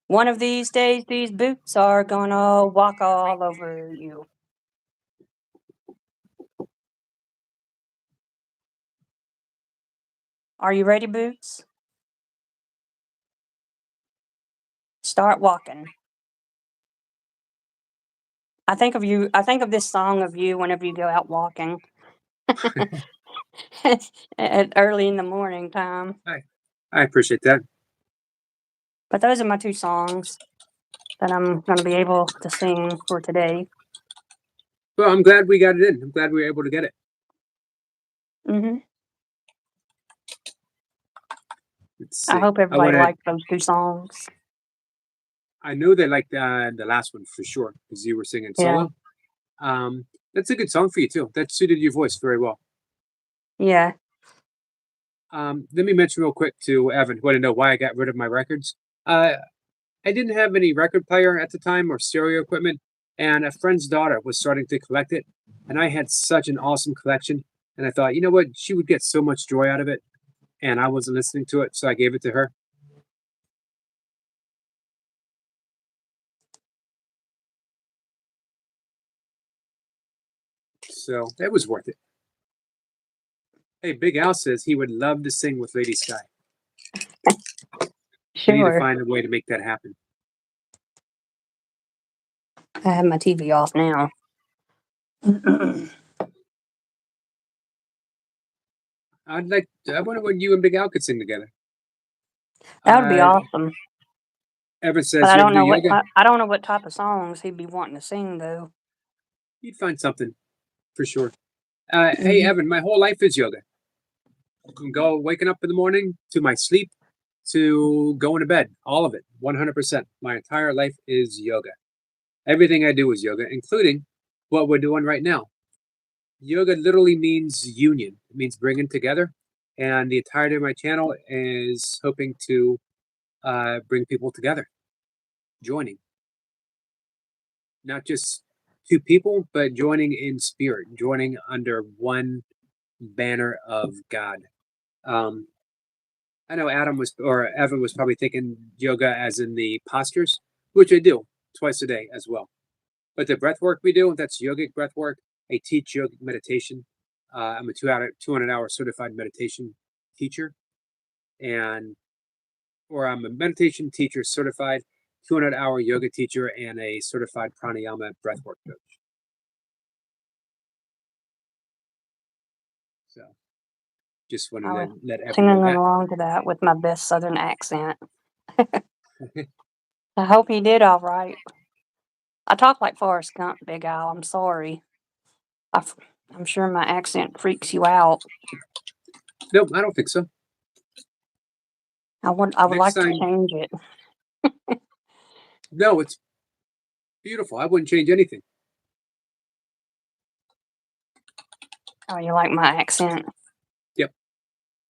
One of these days, these boots are gonna walk all over you. Are you ready, Boots? Start walking. I think of you. I think of this song of you whenever you go out walking at early in the morning time. I appreciate that. But those are my two songs that I'm going to be able to sing for today. Well, I'm glad we got it in. I'm glad we were able to get it. Hmm Let's see. I hope everybody wanna- liked those two songs. I know they liked the last one for sure because you were singing Yeah. solo. That's a good song for you too. That suited your voice very well. Yeah. Let me mention real quick to Evan, who want to know why I got rid of my records. I didn't have any record player at the time or stereo equipment, and a friend's daughter was starting to collect it, and I had such an awesome collection, and I thought, you know what, she would get so much joy out of it, and I wasn't listening to it, so I gave it to her. So that was worth it. Hey, Big Al says he would love to sing with Lady Sky. We need to Sure. find a way to make that happen. I have my TV off now. I wonder when you and Big Al could sing together. That would be awesome. Evan says But I you ever don't do know what yoga? I don't know what type of songs he'd be wanting to sing though. You'd find something for sure. Hey, Evan, my whole life is yoga. From waking up in the morning to my sleep to going to bed, all of it, 100%. My entire life is yoga. Everything I do is yoga, including what we're doing right now. Yoga literally means union. It means bringing together. And the entirety of my channel is hoping to bring people together, joining. Not just two people, but joining in spirit, joining under one banner of God. I know Evan was probably thinking yoga as in the postures, which I do twice a day as well. But the breath work we do, that's yogic breath work. I teach yogic meditation. I'm a 200-hour certified meditation teacher, or I'm a meditation teacher certified, 200-hour yoga teacher, and a certified pranayama breathwork coach. So, just wanted I to was let everyone singing know that. along to that with my best Southern accent. I hope he did all right. I talk like Forrest Gump, Big Al. I'm sorry. I'm sure my accent freaks you out. Nope, I don't think so. I would Next like to time- change it. No, it's beautiful. I wouldn't change anything. Oh, you like my accent?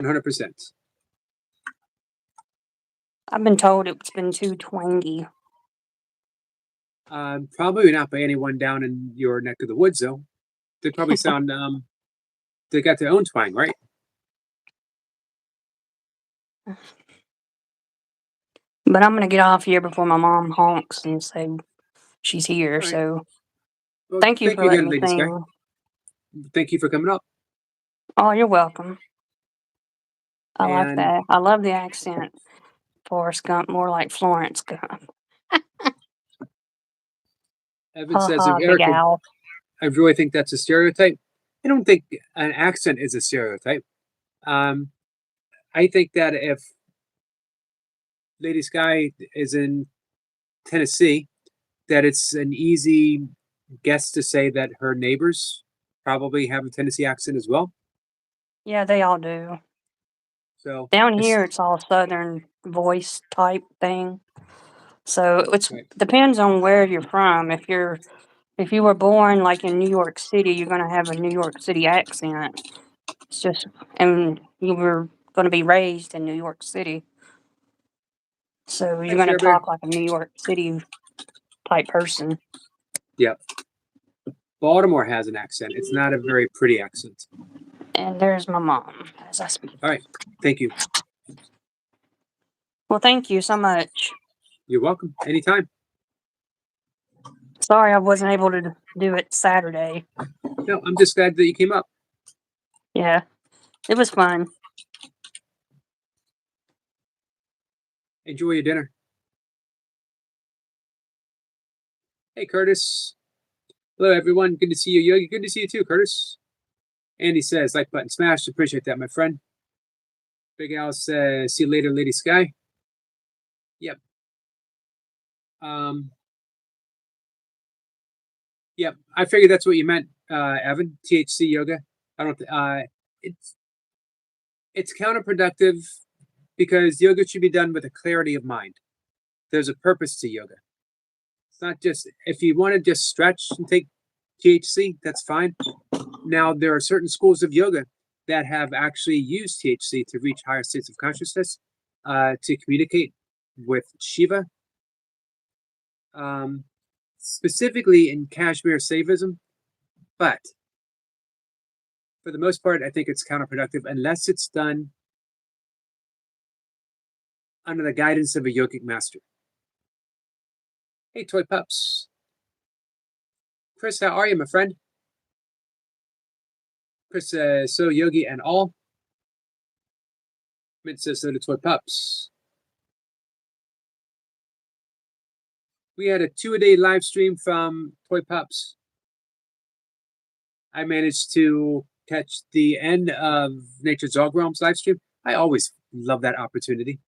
100%. I've been told it's been too twangy. Probably not by anyone down in your neck of the woods, though. They probably sound they got their own twang, right? But I'm gonna get off here before my mom honks and say she's here. right. So Well, thank you for letting again, me Lady Sky. sing. Thank you for coming up. Oh, you're welcome. I like And- that. I love the accent. Forrest Gump, more like Florence Gump. Evan Ha says, ha, if Big Erica, Al. I really think that's a stereotype. I don't think an accent is a stereotype. I think that if Lady Sky is in Tennessee, that it's an easy guess to say that her neighbors probably have a Tennessee accent as well. Yeah, they all do. So Down it's- here, it's all Southern voice type thing. So it's Right. depends on where you're from. If you were born like in New York City, you're gonna have a New York City accent. It's just, and you were gonna be raised in New York City, so you're Hi, gonna Share Bear. talk like a New York City type person. Yep. Baltimore has an accent. It's not a very pretty accent. And there's my mom as I speak. All right. Thank you. Well, thank you so much. You're welcome. Anytime. Sorry I wasn't able to do it Saturday. No, I'm just glad that you came up. Yeah, it was fun. Enjoy your dinner. Hey, Curtis. Hello, everyone. Good to see you, Yogi. Good to see you too, Curtis. Andy says, like button smashed. Appreciate that, my friend. Big Al says, see you later, Lady Sky. Yep. Yep. I figured that's what you meant, Evan. THC yoga. I don't. It's counterproductive because yoga should be done with a clarity of mind. There's a purpose to yoga. It's not just if you want to just stretch and take THC, that's fine. Now there are certain schools of yoga that have actually used THC to reach higher states of consciousness, to communicate with Shiva. Specifically in Kashmir Saivism, but for the most part, I think it's counterproductive unless it's done under the guidance of a yogic master. Hey, Toy Pups. Chris, how are you, my friend? Chris says, so Yogi and all. Mint says, so to Toy Pups. We had a 2-a-day live stream from Toy Pups. I managed to catch the end of Nature's Dog Realms live stream. I always love that opportunity.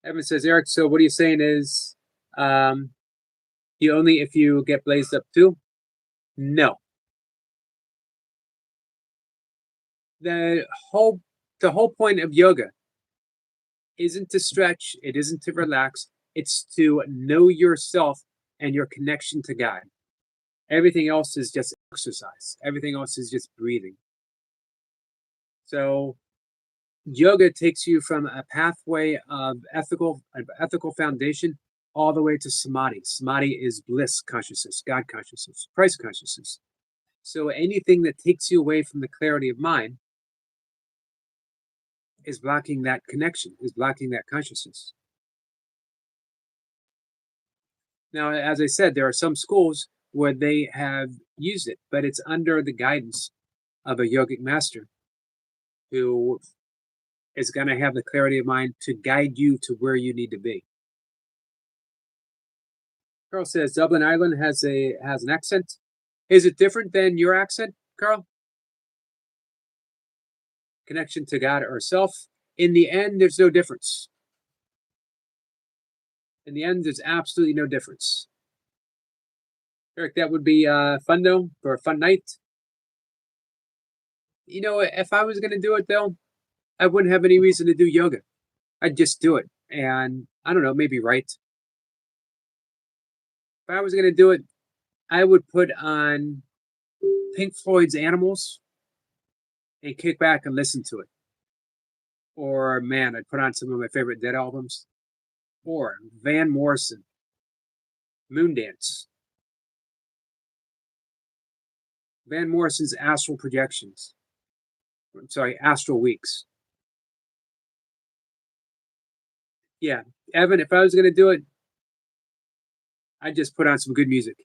Evan says, Eric, so what are you saying is you only if you get blazed up too? No. The whole point of yoga isn't to stretch, it isn't to relax, it's to know yourself and your connection to God. Everything else is just exercise. Everything else is just breathing. So yoga takes you from a pathway of ethical foundation all the way to samadhi. Samadhi is bliss consciousness, God consciousness, Christ consciousness. So anything that takes you away from the clarity of mind is blocking that connection, is blocking that consciousness. Now, as I said, there are some schools where they have used it, but it's under the guidance of a yogic master who is going to have the clarity of mind to guide you to where you need to be. Carl says Dublin, Ireland has an accent. Is it different than your accent, Carl? Connection to God or self. In the end, there's no difference. In the end, there's absolutely no difference. Eric, that would be fun though, for a fun night. You know, if I was going to do it though, I wouldn't have any reason to do yoga. I'd just do it. And I don't know, maybe write. If I was going to do it, I would put on Pink Floyd's Animals and kick back and listen to it. Or, man, I'd put on some of my favorite Dead albums. Or Van Morrison, Moondance. Van Morrison's Astral Projections. I'm sorry, Astral Weeks. Yeah, Evan, if I was going to do it, I'd just put on some good music.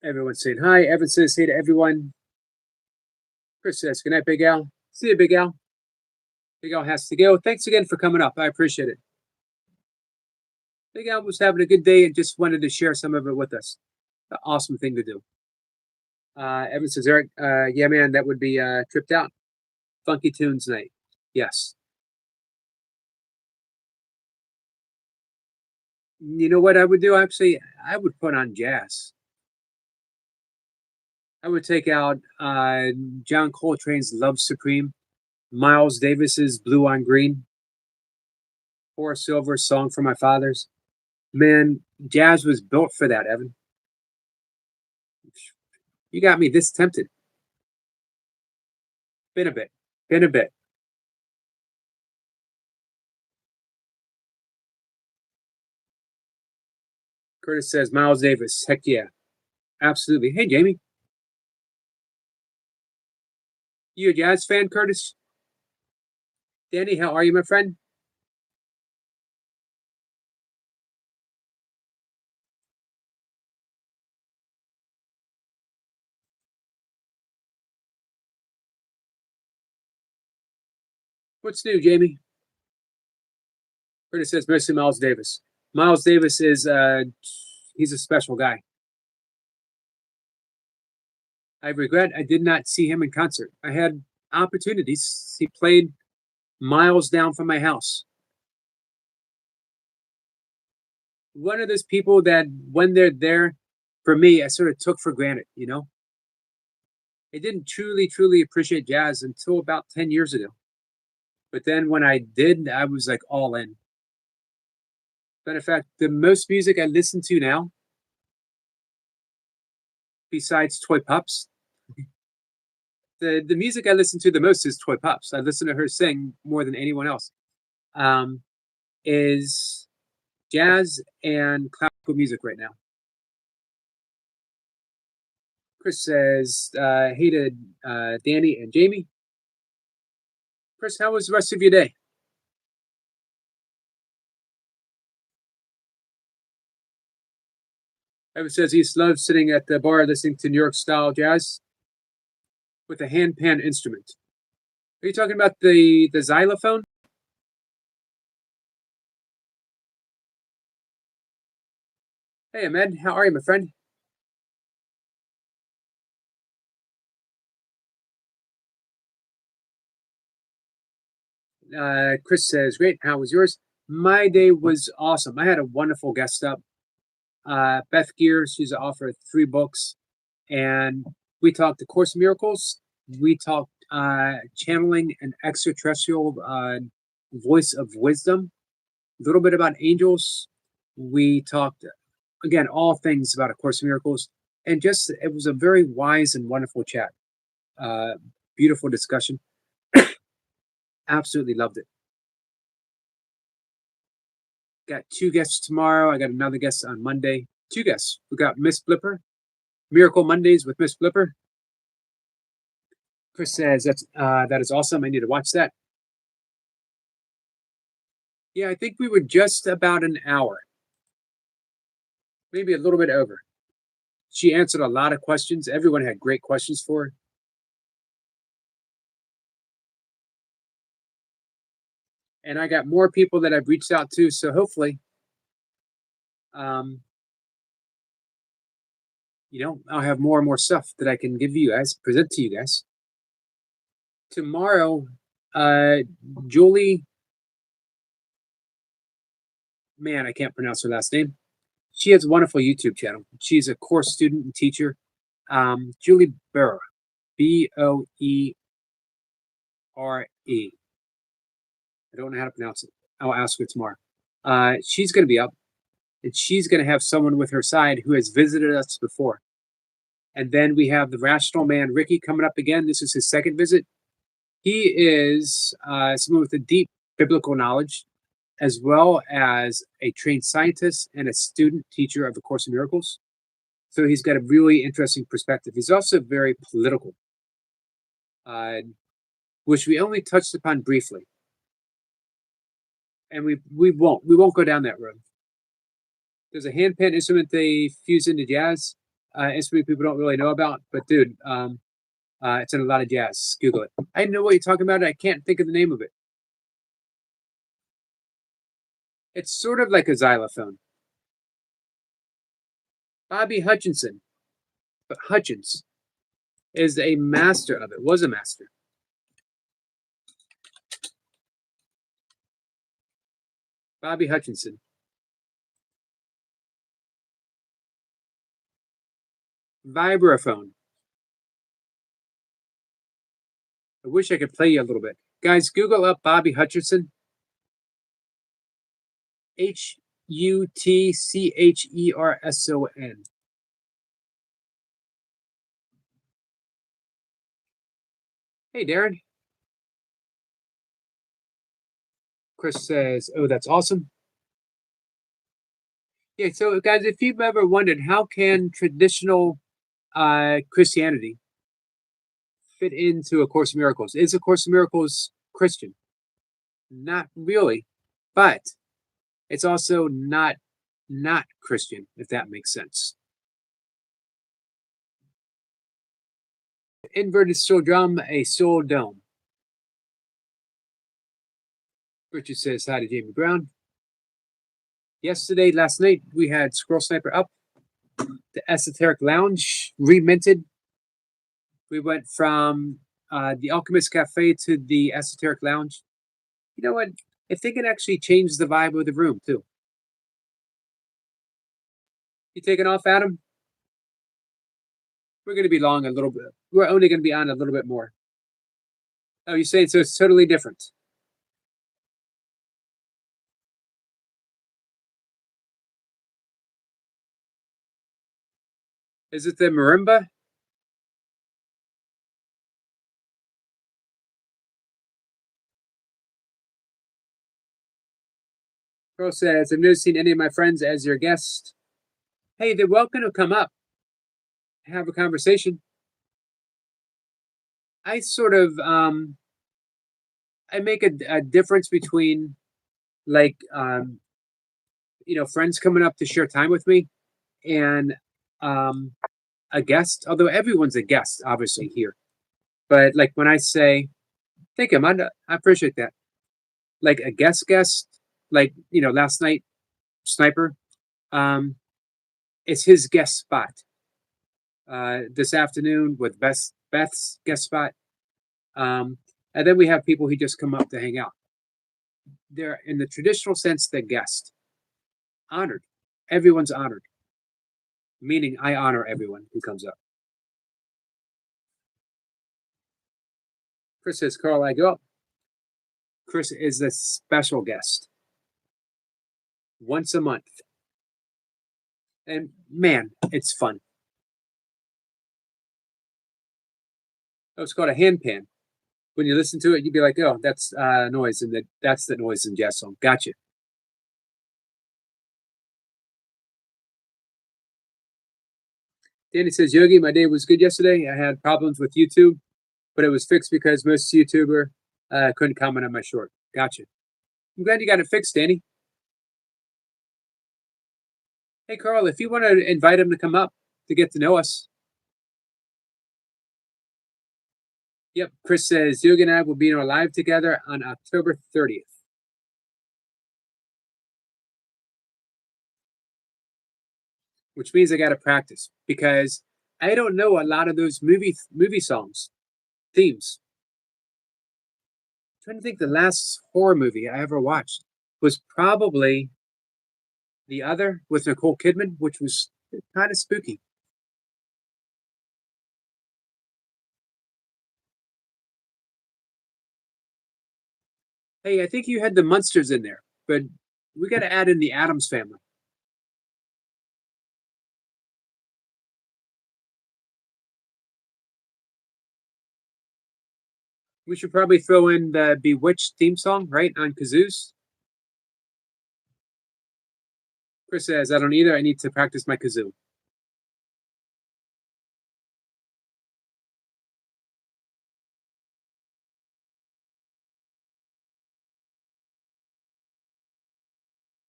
Everyone's saying hi. Evan says hey to everyone. Chris says, good night, Big Al. See you, Big Al. Big Al has to go. Thanks again for coming up. I appreciate it. Big Al was having a good day and just wanted to share some of it with us. An awesome thing to do. Evan says, Eric, yeah, man, that would be tripped out. Funky Tunes night. Yes. You know what I would do? Actually, I would put on jazz. I would take out John Coltrane's Love Supreme, Miles Davis's Blue on Green, Horace Silver's Song for My Fathers. Man, jazz was built for that, Evan. You got me this tempted. Been a bit. Curtis says Miles Davis. Heck yeah. Absolutely. Hey, Jamie. You a jazz fan, Curtis? Danny, how are you, my friend? What's new, Jamie? Curtis says mostly Miles Davis. Miles Davis is he's a special guy. I regret I did not see him in concert. I had opportunities. He played miles down from my house. One of those people that when they're there, for me, I sort of took for granted, you know? I didn't truly appreciate jazz until about 10 years ago. But then when I did, I was like all in. Matter of fact, the most music I listen to now, besides Toy Pups, the music I listen to the most is Toy Pups. I listen to her sing more than anyone else. Is jazz and classical music right now. Chris says, hey to Danny and Jamie. Chris, how was the rest of your day? Evan says he loves sitting at the bar listening to New York style jazz with a hand pan instrument. Are you talking about the xylophone? Hey, Ahmed, how are you, my friend? Chris says, great. How was yours? My day was awesome. I had a wonderful guest up. Beth Gear, she's the author of 3 books. And we talked A Course in Miracles. We talked channeling an extraterrestrial voice of wisdom. A little bit about angels. We talked, again, all things about A Course in Miracles. And just, it was a very wise and wonderful chat. Beautiful discussion. Absolutely loved it. Got 2 guests tomorrow. I got another guest on Monday. 2 guests. We got Miss Blipper, Miracle Mondays with Miss Blipper. Chris says that is awesome. I need to watch that. Yeah, I think we were just about an hour, maybe a little bit over. She answered a lot of questions. Everyone had great questions for her. And I got more people that I've reached out to. So hopefully, you know, I'll have more and more stuff that I can give you guys, present to you guys. Tomorrow, Julie, man, I can't pronounce her last name. She has a wonderful YouTube channel. She's a course student and teacher. Julie Boere, Boere. I don't know how to pronounce it. I'll ask her tomorrow. She's going to be up, and she's going to have someone with her side who has visited us before. And then we have the rational man, Ricky, coming up again. This is his second visit. He is someone with a deep biblical knowledge, as well as a trained scientist and a student teacher of the Course in Miracles. So he's got a really interesting perspective. He's also very political, which we only touched upon briefly. And we won't go down that road. There's a handpan instrument they fuse into jazz, instrument people don't really know about, but dude, it's in a lot of jazz. Google it. I know what you're talking about. I can't think of the name of it. It's sort of like a xylophone. Bobby Hutchinson, but Hutchins is a master of it. Was a master. Bobby Hutchinson. Vibraphone. I wish I could play you a little bit. Guys, Google up Bobby Hutcherson. Hutcherson. Hey, Darren. Chris says, "Oh, that's awesome." Yeah, so guys, if you've ever wondered how can traditional Christianity fit into A Course in Miracles, is A Course in Miracles Christian? Not really, but it's also not Christian, if that makes sense. Inverted steel drum, a soul dome. Richard says hi to Jamie Brown. Last night, we had Scroll Sniper up. The Esoteric Lounge reminted. We went from the Alchemist Cafe to the Esoteric Lounge. You know what? I think it actually changed the vibe of the room, too. You taking off, Adam? We're going to be long a little bit. We're only going to be on a little bit more. Oh, you're saying so it's totally different. Is it the marimba? Pearl says, I've never seen any of my friends as your guest. Hey, they're welcome to come up, have a conversation. I sort of, I make a difference between like, friends coming up to share time with me and a guest, although everyone's a guest, obviously, here. But like when I say, thank you, Amanda, I appreciate that. Like a guest, like, last night, Sniper, it's his guest spot. This afternoon with Beth's guest spot. And then we have people who just come up to hang out. They're, in the traditional sense, the guest. Honored. Everyone's honored. Meaning I honor everyone who comes up. Chris says, Carl, I go up. Chris is a special guest. Once a month. And man, it's fun. Oh, it's called a hand pan. When you listen to it, you'd be like, oh, that's noise, and that's the noise in jazz song. Gotcha. Danny says, Yogi, my day was good yesterday. I had problems with YouTube, but it was fixed because most YouTuber couldn't comment on my short. Gotcha. I'm glad you got it fixed, Danny. Hey, Carl, if you want to invite him to come up to get to know us. Yep, Chris says, Yogi and I will be in our live together on October 30th. Which means I got to practice because I don't know a lot of those movie songs, themes. I'm trying to think, the last horror movie I ever watched was probably The Other with Nicole Kidman, which was kind of spooky. Hey, I think you had the Munsters in there, but we got to add in the Addams Family. We should probably throw in the Bewitched theme song, right, on kazoos. Chris says, I don't either. I need to practice my kazoo.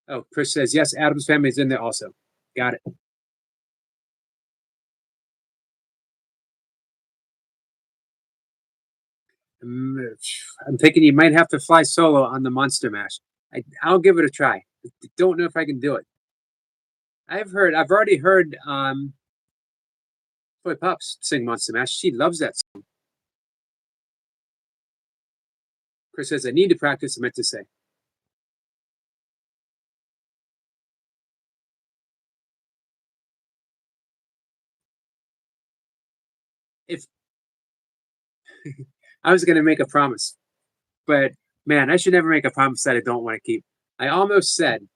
Oh, Chris says, yes, Addams Family is in there also. Got it. I'm thinking you might have to fly solo on the Monster Mash. I'll give it a try. I don't know if I can do it. I've already heard Toy Pups sing Monster Mash. She loves that song. Chris says, I need to practice. I meant to say. If I was going to make a promise, but man, I should never make a promise that I don't want to keep. I almost said,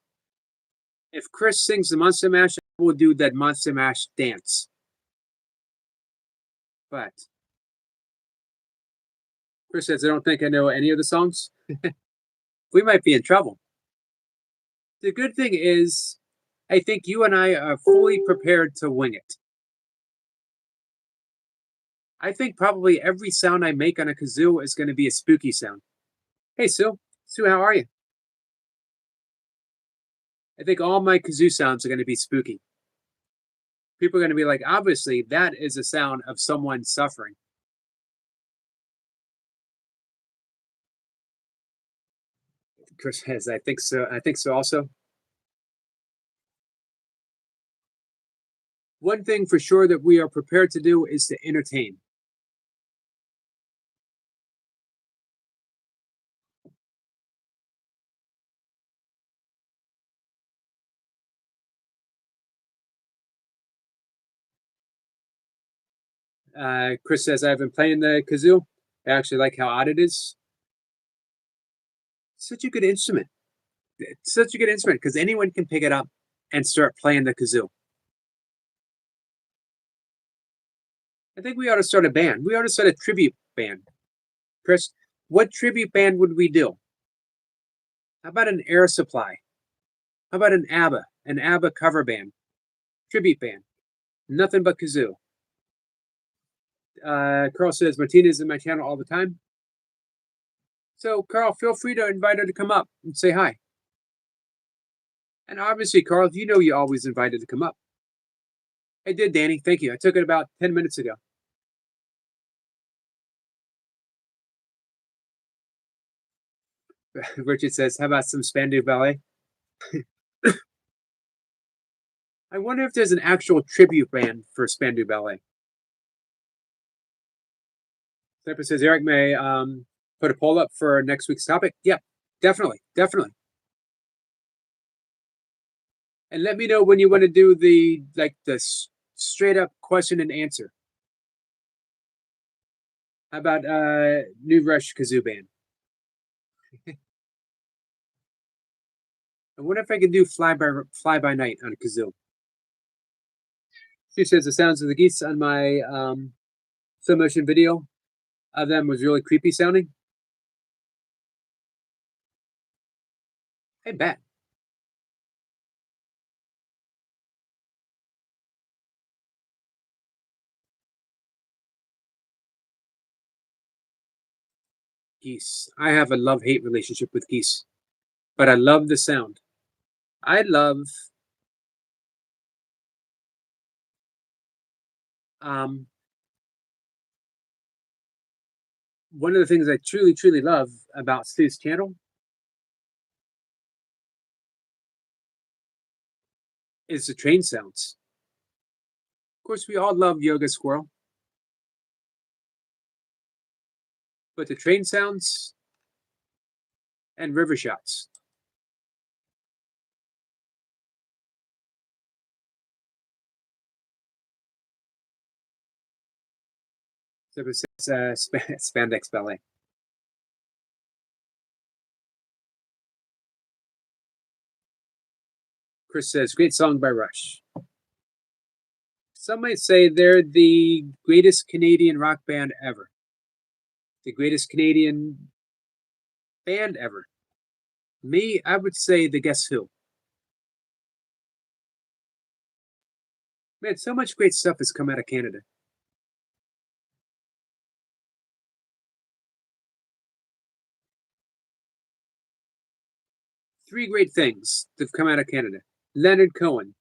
if Chris sings the Monster Mash, I will do that Monster Mash dance. But Chris says, I don't think I know any of the songs. We might be in trouble. The good thing is, I think you and I are fully prepared to wing it. I think probably every sound I make on a kazoo is going to be a spooky sound. Hey, Sue. Sue, how are you? I think all my kazoo sounds are going to be spooky. People are going to be like, obviously, that is a sound of someone suffering. Chris says, I think so. I think so also. One thing for sure that we are prepared to do is to entertain. Chris says, I've been playing the kazoo. I actually like how odd it is. Such a good instrument. It's such a good instrument because anyone can pick it up and start playing the kazoo. I think we ought to start a band. We ought to start a tribute band. Chris, what tribute band would we do? How about an Air Supply? How about an ABBA cover band, tribute band? Nothing but kazoo. Carl says, Martina's in my channel all the time. So, Carl, feel free to invite her to come up and say hi. And obviously, Carl, you know you always invited to come up. I did, Danny. Thank you. I took it about 10 minutes ago. Richard says, how about some Spandau Ballet? I wonder if there's an actual tribute band for Spandau Ballet. Sniper says, Eric may put a poll up for next week's topic. Yeah, definitely. And let me know when you want to do the straight up question and answer. How about New Rush Kazoo Band? I wonder if I can do Fly by Night on a kazoo. She says the sounds of the geese on my slow motion video of them was really creepy sounding. I bet. Geese. I have a love-hate relationship with geese, but I love the sound. I love one of the things I truly love about Stu's channel is the train sounds. Of course, we all love Yoga Squirrel, but the train sounds and river shots. So it's Spandex Ballet. Chris says, great song by Rush. Some might say they're the greatest Canadian rock band ever. The greatest Canadian band ever. Me, I would say the Guess Who. Man, so much great stuff has come out of Canada. Three great things that have come out of Canada. Leonard Cohen.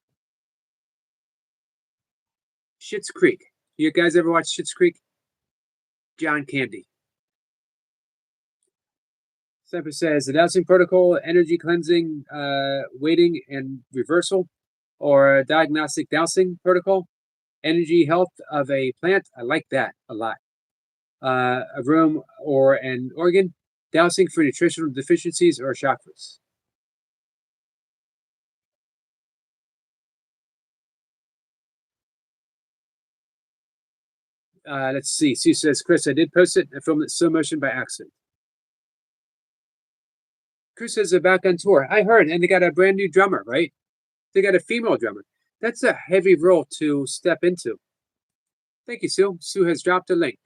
Schitt's Creek. You guys ever watch Schitt's Creek? John Candy. Sniper says the dowsing protocol, energy cleansing, waiting and reversal, or diagnostic dowsing protocol, energy health of a plant. I like that a lot. A room or an organ, dowsing for nutritional deficiencies or chakras. Let's see. Sue says, Chris, I did post it. I filmed it slow motion by accident. Chris says they're back on tour. I heard, and they got a brand new drummer, right? They got a female drummer. That's a heavy role to step into. Thank you, Sue. Sue has dropped a link.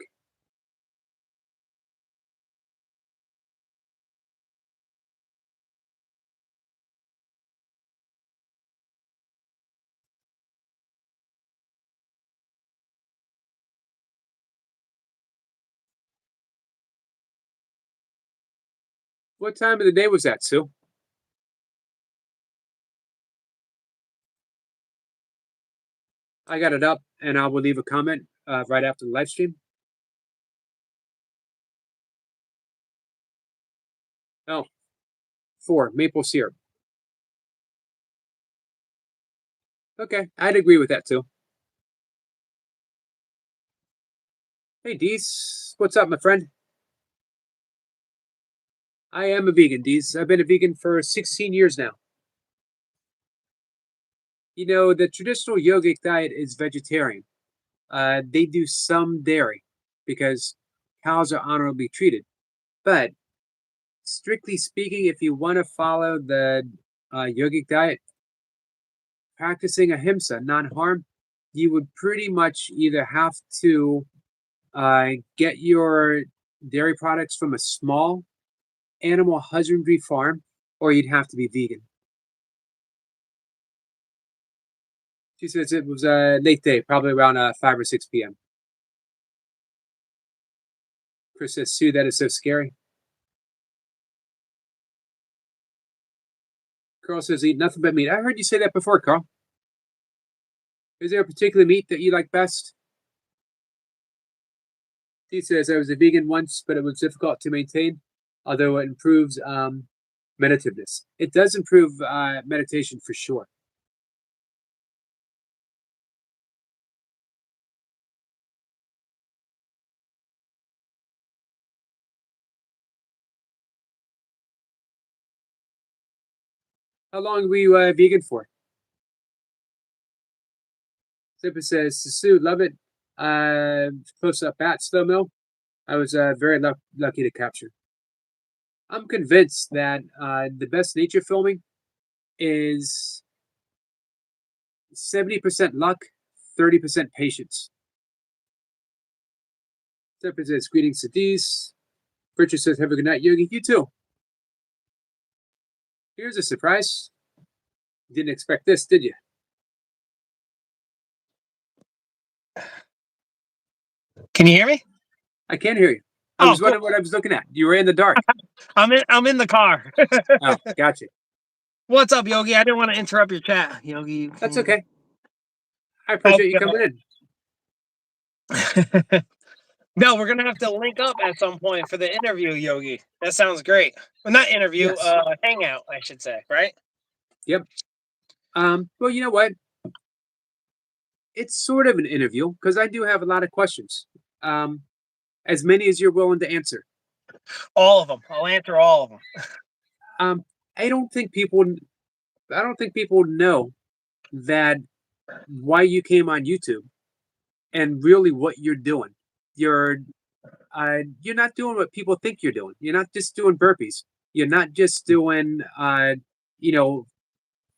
What time of the day was that, Sue? I got it up, and I will leave a comment right after the live stream. Oh, 4, maple syrup. Okay, I'd agree with that too. Hey, Dees, what's up, my friend? I am a vegan, Dees. I've been a vegan for 16 years now. You know, the traditional yogic diet is vegetarian. They do some dairy because cows are honorably treated. But strictly speaking, if you want to follow the yogic diet, practicing ahimsa, non-harm, you would pretty much either have to get your dairy products from a small animal husbandry farm, or you'd have to be vegan. She says it was a late day, probably around 5 or 6 p.m. Chris says, Sue, that is so scary. Carl says, eat nothing but meat. I heard you say that before, Carl. Is there a particular meat that you like best? He says, I was a vegan once, but it was difficult to maintain, although it improves meditativeness. It does improve meditation for sure. How long were you vegan for? Zipper says, Sue, love it. Close up bat slow mo. I was very lucky to capture. I'm convinced that the best nature filming is 70% luck, 30% patience. Zipper says, greetings to these. Richard says, have a good night, Yogi. You too. Here's a surprise. Didn't expect this, did you? Can you hear me? I can hear you. I was wondering what I was looking at. You were in the dark. I'm in the car. Oh, gotcha. What's up, Yogi? I didn't want to interrupt your chat, Yogi. That's okay. I appreciate you coming in. No, we're gonna have to link up at some point for the interview, Yogi. That sounds great. Well, not interview, Yes. Hangout, I should say, right? Yep. Well, you know what? It's sort of an interview because I do have a lot of questions. As many as you're willing to answer. All of them. I'll answer all of them. I don't think people know that why you came on YouTube and really what you're doing. You're not doing what people think you're doing. You're not just doing burpees. You're not just doing fun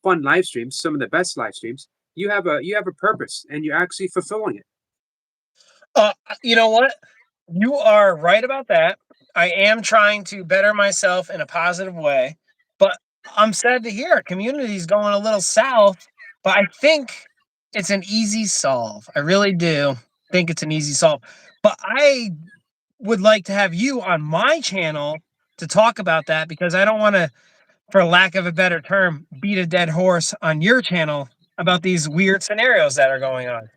live streams, some of the best live streams. You have a purpose and you're actually fulfilling it. You know what? You are right about that. I am trying to better myself in a positive way, but I'm sad to hear community's going a little south, but I think it's an easy solve. I really do think it's an easy solve. But I would like to have you on my channel to talk about that because I don't want to, for lack of a better term, beat a dead horse on your channel about these weird scenarios that are going on.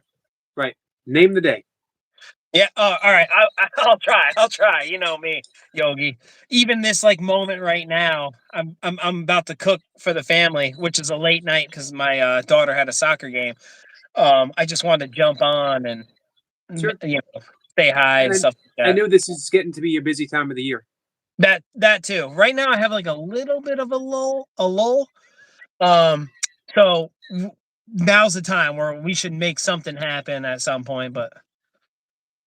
Right. Name the day. Yeah. Oh, all right. I'll try. I'll try. You know me, Yogi. Even this moment right now, I'm about to cook for the family, which is a late night because my daughter had a soccer game. I just wanted to jump on and Sure. say hi and stuff like that. I know this is getting to be your busy time of the year. That too. Right now, I have a little bit of a lull. So now's the time where we should make something happen at some point, but.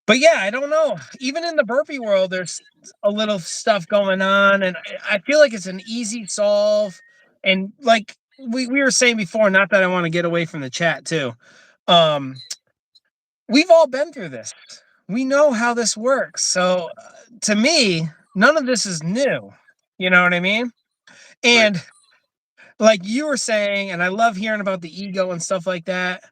But yeah, I don't know. Even in the burpee world, there's a little stuff going on, and I feel like it's an easy solve. And like we were saying before, not that I want to get away from the chat too. We've all been through this. We know how this works. So to me, none of this is new. You know what I mean? And like you were saying, and I love hearing about the ego and stuff like that.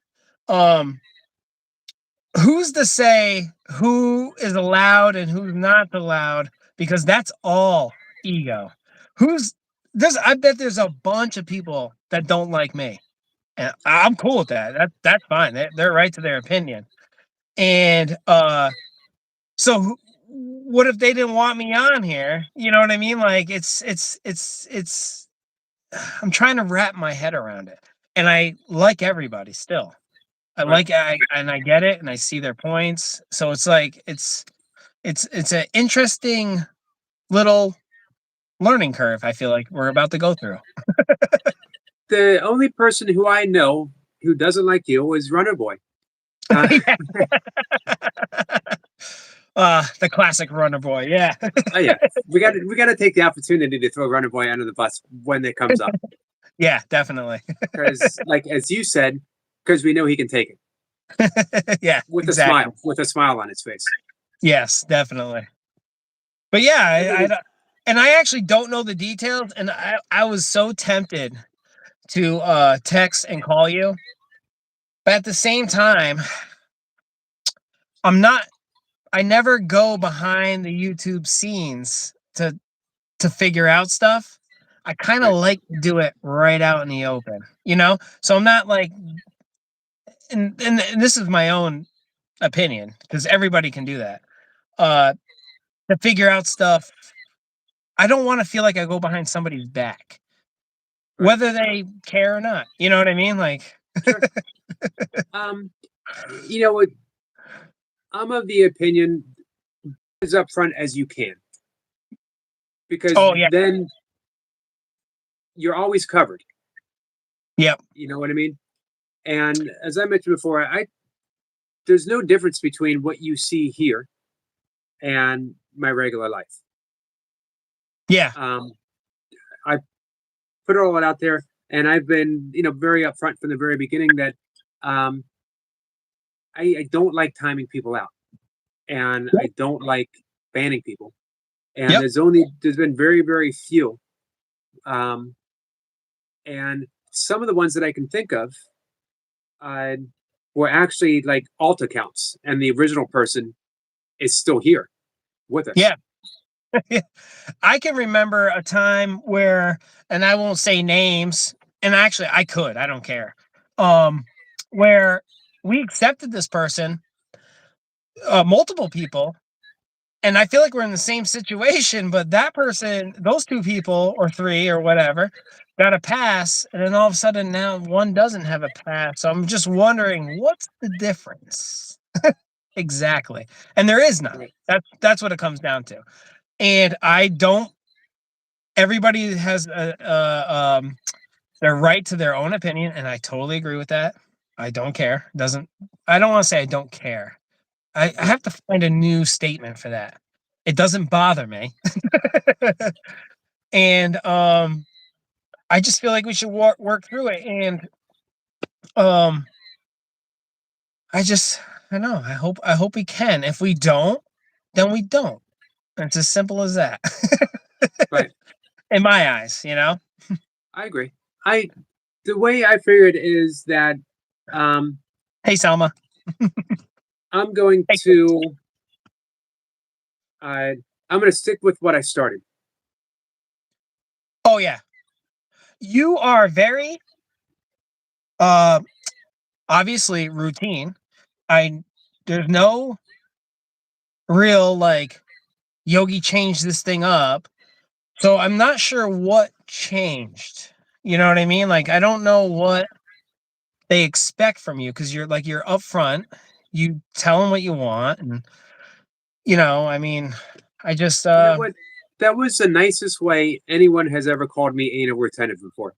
Who's to say who is allowed and who's not allowed? Because that's all ego. I bet there's a bunch of people that don't like me. And I'm cool with that. That's fine. They're right to their opinion. And so what if they didn't want me on here? You know what I mean? Like it's I'm trying to wrap my head around it. And I like everybody still. I get it and I see their points. So it's like it's an interesting little learning curve I feel like we're about to go through. The only person who I know who doesn't like you is Runner Boy. The classic Runner Boy, yeah. Oh yeah, we got to take the opportunity to throw Runner Boy under the bus when it comes up. Yeah, definitely. Because, like as you said, because we know he can take it. Yeah, with exactly. a smile on his face. Yes, definitely. But yeah, I actually don't know the details, and I was so tempted to text and call you, but at the same time, I never go behind the YouTube scenes to figure out stuff. I kind of like to do it right out in the open, you know? So I'm not like, and this is my own opinion because everybody can do that. To figure out stuff, I don't want to feel like I go behind somebody's back, whether they care or not. You know what I mean? Like, sure. You know what? I'm of the opinion as upfront as you can, because then you're always covered. Yep. You know what I mean? And as I mentioned before, there's no difference between what you see here and my regular life. Yeah. I put all that out there, and I've been, very upfront from the very beginning that I don't like timing people out, and I don't like banning people. And there's been very, very few. And some of the ones that I can think of were actually like alt accounts, and the original person is still here with us. Yeah. I can remember a time where, and I won't say names, and actually I don't care. Where we accepted this person, multiple people, and I feel like we're in the same situation, but that person, those two people or three or whatever, got a pass, and then all of a sudden now one doesn't have a pass. So I'm just wondering, what's the difference? Exactly. And there is none. That's what it comes down to. And everybody has their right to their own opinion, and I totally agree with that. I don't care. I don't want to say I don't care. I have to find a new statement for that. It doesn't bother me. And I just feel like we should work through it. And I know. I hope we can. If we don't, then we don't. It's as simple as that. Right. In my eyes, I agree. The way I figured is that hey Selma. I'm going to stick with what I started. Oh yeah. You are very obviously routine. There's no real like Yogi changed this thing up. So I'm not sure what changed. You know what I mean? Like I don't know what they expect from you, because you're upfront. You tell them what you want, and I mean, I just you know what? That was the nicest way anyone has ever called me anal retentive before.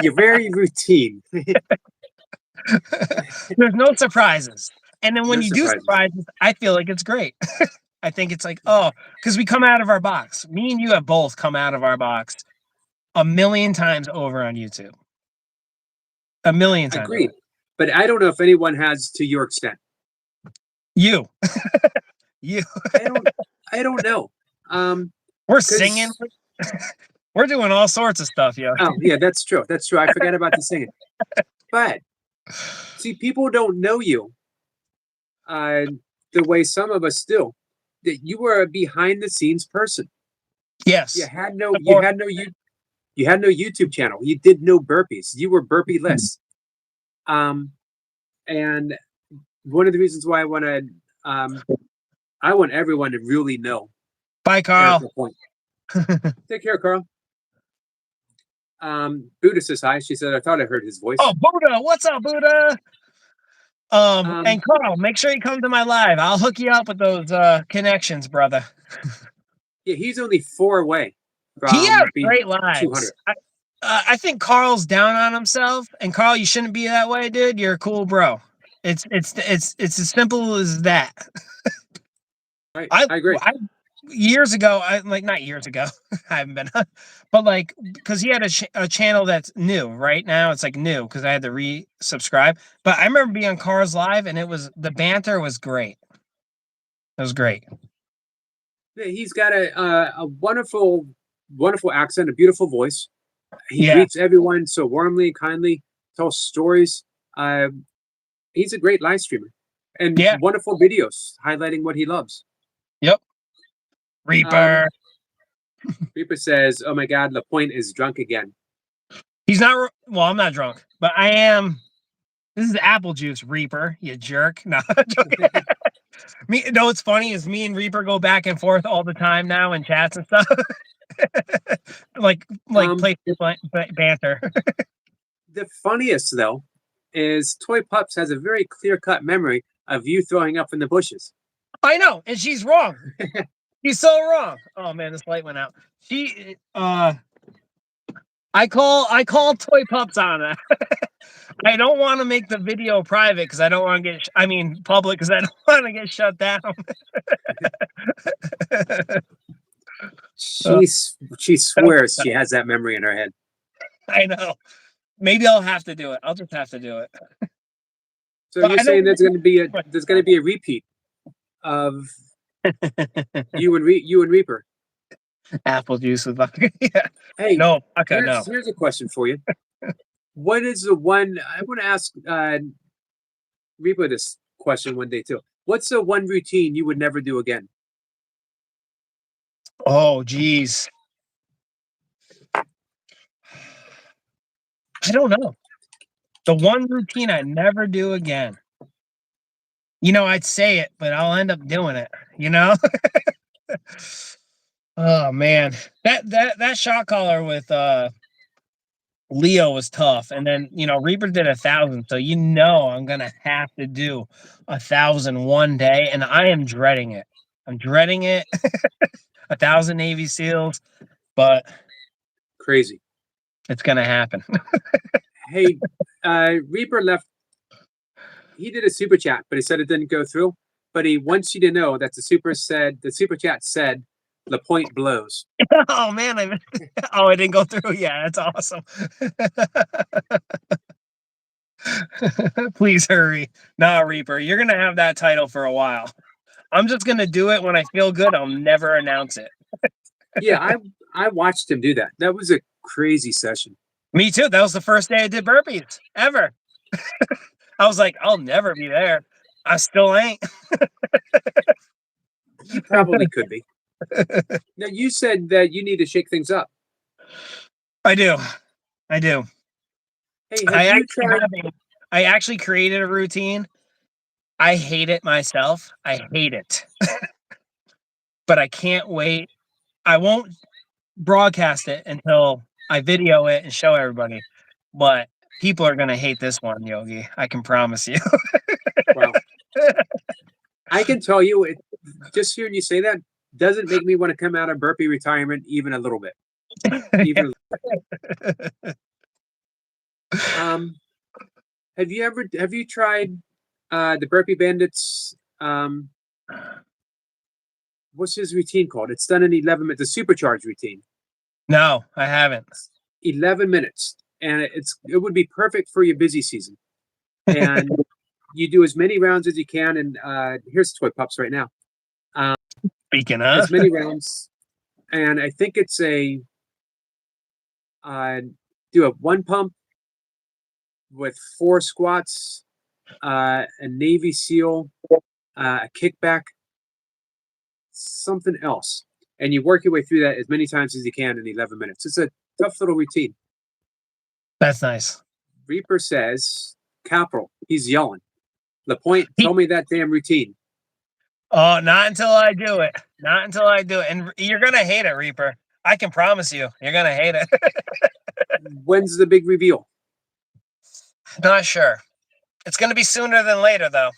You're very routine. There's no surprises. And then when No you do surprises. surprises, I feel like it's great. I think it's like, oh, because we come out of our box. Me and you have both come out of our box a million times over on YouTube. A million times. Agreed. But I don't know if anyone has to your extent. You. You. I don't know. We're 'Cause- singing. We're doing all sorts of stuff, yo. Oh, yeah, that's true. That's true. I forgot about the singing. But see, people don't know you the way some of us do. That you were a behind the scenes person. Yes. You had no YouTube channel. You did no burpees. You were burpee-less. And one of the reasons why I want everyone to really know Bye, Carl. Erica Point. Take care, Carl. Buddha says hi. She said, I thought I heard his voice. Oh, Buddha. What's up, Buddha? And Carl, make sure you come to my live. I'll hook you up with those connections, brother. Yeah, he's only 4 away from He has being great lives. 200. I think Carl's down on himself, and Carl, you shouldn't be that way, dude. You're a cool bro. It's as simple as that. Right, I agree. Years ago, not years ago, I haven't been, but like, because he had a channel that's new right now. It's like new because I had to resubscribe. But I remember being on Carl's live, and the banter was great. It was great. Yeah, he's got a wonderful, wonderful accent, a beautiful voice. He Yeah. greets everyone so warmly, kindly, tells stories. He's a great live streamer and Yeah. wonderful videos highlighting what he loves. Yep. Reaper. Reaper says, "Oh my God, Lapointe is drunk again." He's not. Well, I'm not drunk, but I am. This is apple juice, Reaper. You jerk. No, I'm joking. No, what's funny is me and Reaper go back and forth all the time now in chats and stuff. like play banter. The funniest though is Toy Pups has a very clear-cut memory of you throwing up in the bushes. I know, and she's wrong. She's so wrong. Oh man, this light went out. I call Toy Pups on that. I don't want to make the video private because I don't want to get. Public because I don't want to get shut down. She swears she has that memory in her head. I know. Maybe I'll have to do it. I'll just have to do it. So But you're I saying don't- there's going to be a repeat of you and Reaper. Apple juice with vodka. Yeah. Hey, No, okay, no. here's a question for you. What is the one I want to ask Reaper this question one day too? What's the one routine you would never do again? Oh, geez. I don't know. The one routine I never do again. I'd say it, but I'll end up doing it, Oh man. That shot caller with Leo was tough. And then, Reaper did 1,000. So I'm gonna have to do 1,000 one day, and I am dreading it. I'm dreading it. 1,000 Navy SEALs, but Crazy. it's gonna happen. Hey, Reaper left. He did a super chat, but he said it didn't go through. But he wants you to know that the super chat said Lapointe blows. Oh man, it didn't go through. Yeah, that's awesome. Please hurry. Nah, Reaper, you're gonna have that title for a while. I'm just gonna do it when I feel good. I'll never announce it. Yeah, I watched him do that. That was a crazy session. Me too. That was the first day I did burpees ever. I was like, I'll never be there. I still ain't. You probably could be. Now you said that you need to shake things up. I do. Hey, I actually created a routine. I hate it myself. I hate it. But I can't wait. I won't broadcast it until I video it and show everybody. But people are going to hate this one, Yogi. I can promise you. Well, I can tell you, just hearing you say that doesn't make me want to come out of burpee retirement even a little bit. Have you tried The Burpee Bandits. What's his routine called? It's done in 11 minutes. The supercharged routine. No, I haven't. 11 minutes, and it would be perfect for your busy season. And you do as many rounds as you can. And here's Toy Pups right now. Speaking of, As many rounds, and I think it's a do a 1 pump with 4 squats, a Navy SEAL, a kickback, something else, and you work your way through that as many times as you can in 11 minutes. It's a tough little routine. that's nice. Reaper says, "Capital." He's yelling. LaPointe, tell me that damn routine. Oh, not until I do it. Not until I do it. And you're gonna hate it, Reaper. I can promise you, you're gonna hate it. When's the big reveal? Not sure. It's gonna be sooner than later, though.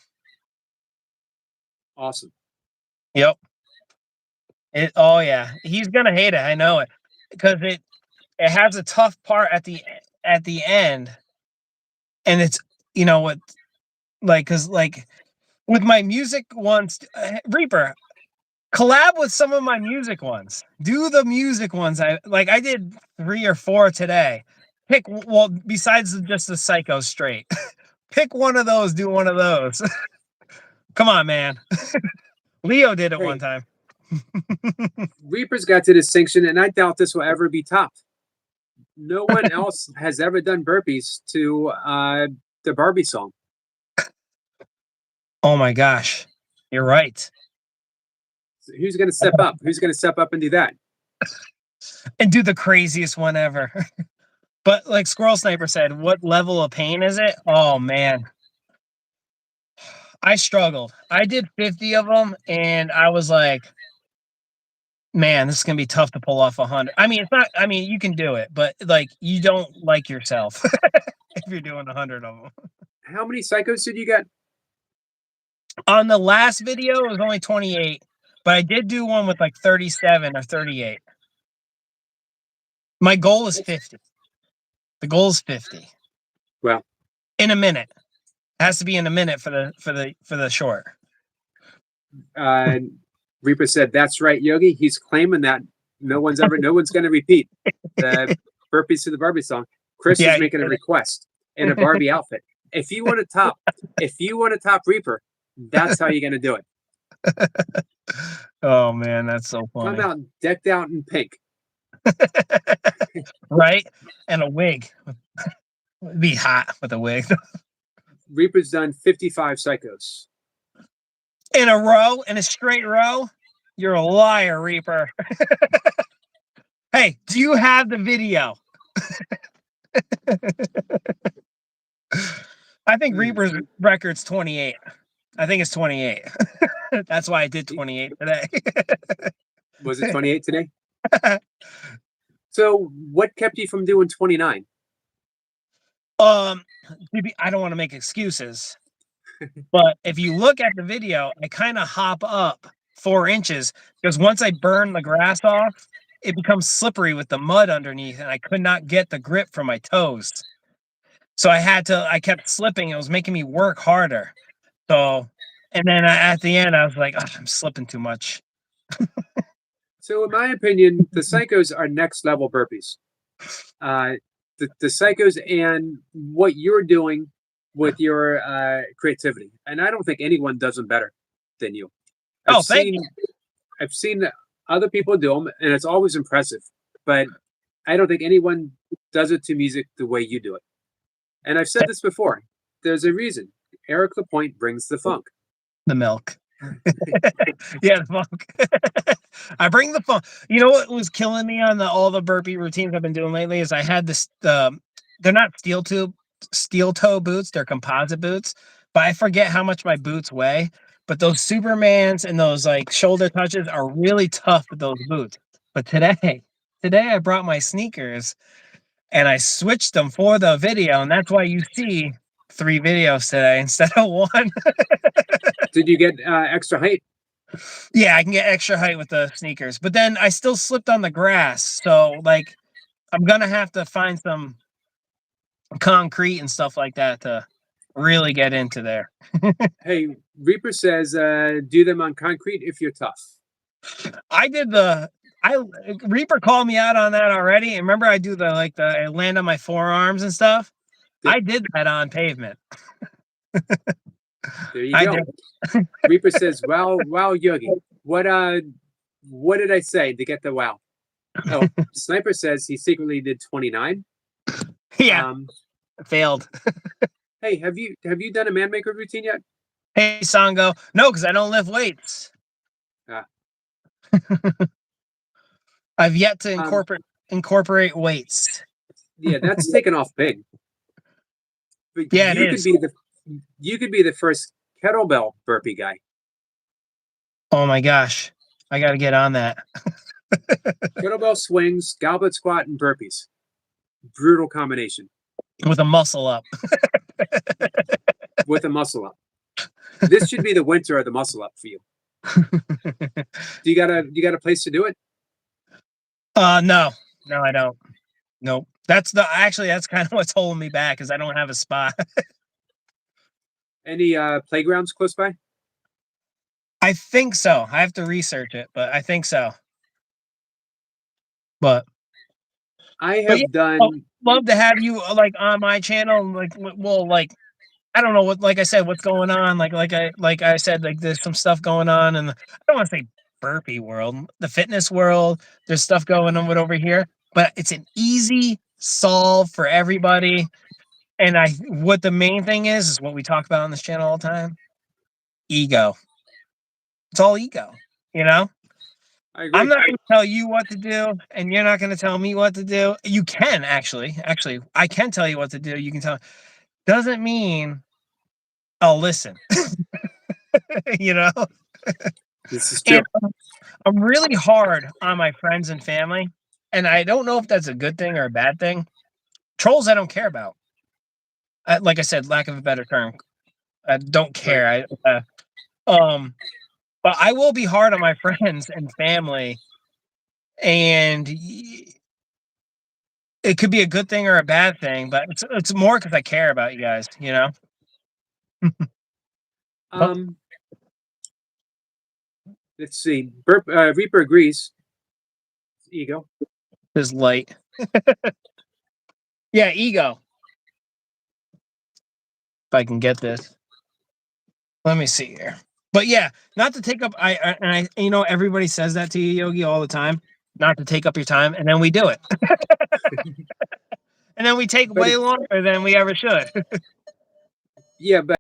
Awesome. Yep. Oh yeah, he's gonna hate it. I know it because it has a tough part at the end, and it's what because with my music ones, Reaper, collab with some of my music ones. Do the music ones. I did 3 or 4 today. Pick besides just the Psycho straight. Pick one of those. Do one of those. Come on, man. Leo did it one time. Reaper's got to distinction, and I doubt this will ever be topped. No one else has ever done burpees to the Barbie song. Oh my gosh, you're right. So who's going to step up? Who's going to step up and do that? And do the craziest one ever. But like Squirrel Sniper said, what level of pain is it? Oh man. I struggled. I did 50 of them and I was like, man, this is going to be tough to pull off 100. I mean, it's not, you can do it, but like you don't like yourself if you're doing 100 of them. How many psychos did you get? On the last video, it was only 28, but I did do one with like 37 or 38. My goal is 50. The goal is 50. Well, in a minute. It has to be in a minute for the short. Reaper said, "That's right, Yogi." He's claiming that no one's going to repeat the burpees to the Barbie song. Chris is making a request in a Barbie outfit. If you want to top Reaper, that's how you're going to do it. Oh man, that's so funny. Come out decked out in pink. Right? And a wig. It'd be hot with a wig. Reaper's done 55 psychos. In a row? In a straight row? You're a liar, Reaper. Hey, do you have the video? I think Reaper's record's 28. I think it's 28. That's why I did 28 today. Was it 28 today? So what kept you from doing 29? I don't want to make excuses, but if you look at the video, I kind of hop up 4 inches because once I burn the grass off, it becomes slippery with the mud underneath, and I could not get the grip from my toes. So I kept slipping. It was making me work harder. So, and then at the end, I was like, oh, I'm slipping too much. So in my opinion, the psychos are next level burpees. The psychos and what you're doing with your creativity. And I don't think anyone does them better than you. I've seen other people do them, and it's always impressive. But I don't think anyone does it to music the way you do it. And I've said this before. There's a reason. Eric LaPointe brings the funk. The milk. Yeah, the funk. I bring the funk. You know what was killing me on all the burpee routines I've been doing lately is I had this. They're not steel toe boots. They're composite boots. But I forget how much my boots weigh. But those Supermans and those like shoulder touches are really tough with those boots. But today I brought my sneakers and I switched them for the video, and that's why you see 3 videos today instead of 1. Did you get extra height? Yeah, I can get extra height with the sneakers, but then I still slipped on the grass. So like, I'm going to have to find some concrete and stuff like that to really get into there. Hey, Reaper says, do them on concrete if you're tough. Reaper called me out on that already. And remember, I do I land on my forearms and stuff. Yep. I did that on pavement. There you I go. did. Reaper says, wow, Yogi. What did I say to get the wow? Oh, Sniper says he secretly did 29. Yeah, failed. Hey, have you done a man maker routine yet? Hey, Sango. No, because I don't lift weights. Ah. I've yet to incorporate weights. Yeah, that's taken off big. But Yeah, you could be the first kettlebell burpee guy. Oh my gosh. I got to get on that. Kettlebell swings, goblet squat, and burpees. Brutal combination With a muscle up. with a muscle up. This should be the winter of the muscle up for you. Do you got a place to do it? No, I don't. Nope. That's kind of what's holding me back, is I don't have a spot. Any playgrounds close by? I think so. I have to research it, but I think so. But I have yeah, done. love to have you on my channel. I don't know like I said, what's going on. Like I said, there's some stuff going on, and I don't want to say burpee world, the fitness world. There's stuff going on over here, but it's an easy solve for everybody. And what the main thing is what we talk about on this channel all the time: ego. It's all ego, you know. I agree. I'm not going to tell you what to do, and you're not going to tell me what to do. You can actually, I can tell you what to do. You can tell. Doesn't mean I'll listen. You know. This is true. And I'm really hard on my friends and family, and I don't know if that's a good thing or a bad thing. Trolls, I don't care about. Like I said, lack of a better term, I don't care. But I will be hard on my friends and family, and it could be a good thing or a bad thing. But it's more because I care about you guys. You know. Let's see. Reaper agrees. Ego. Is light. Yeah, ego. If I can get this. Let me see here. But yeah, not to take up everybody says that to you, Yogi, all the time. Not to take up your time, and then we do it. And then we take way longer than we ever should. Yeah, but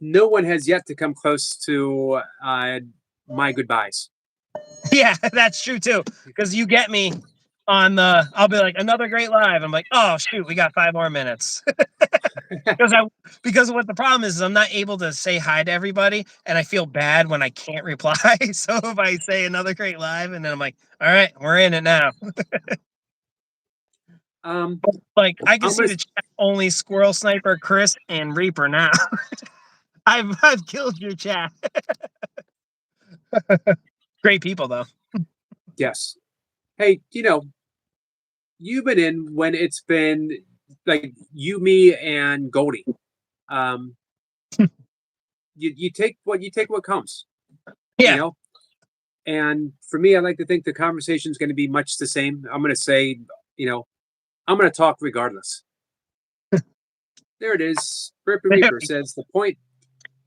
no one has yet to come close to my goodbyes. Yeah, that's true too. Because you get me on I'll be like, another great live. I'm like, oh shoot, we got 5 more minutes. Because what the problem is I'm not able to say hi to everybody, and I feel bad when I can't reply. So if I say another great live, and then I'm like, all right, we're in it now. I can see the chat, only Squirrel Sniper, Chris, and Reaper now. I've killed your chat. Great people though. Yes. Hey, you've been in when it's been like you, me, and Goldie. You take what comes. Yeah. And for me, I like to think the conversation is going to be much the same. I'm going to say, I'm going to talk regardless. There it is. Ripper Reaper says the point.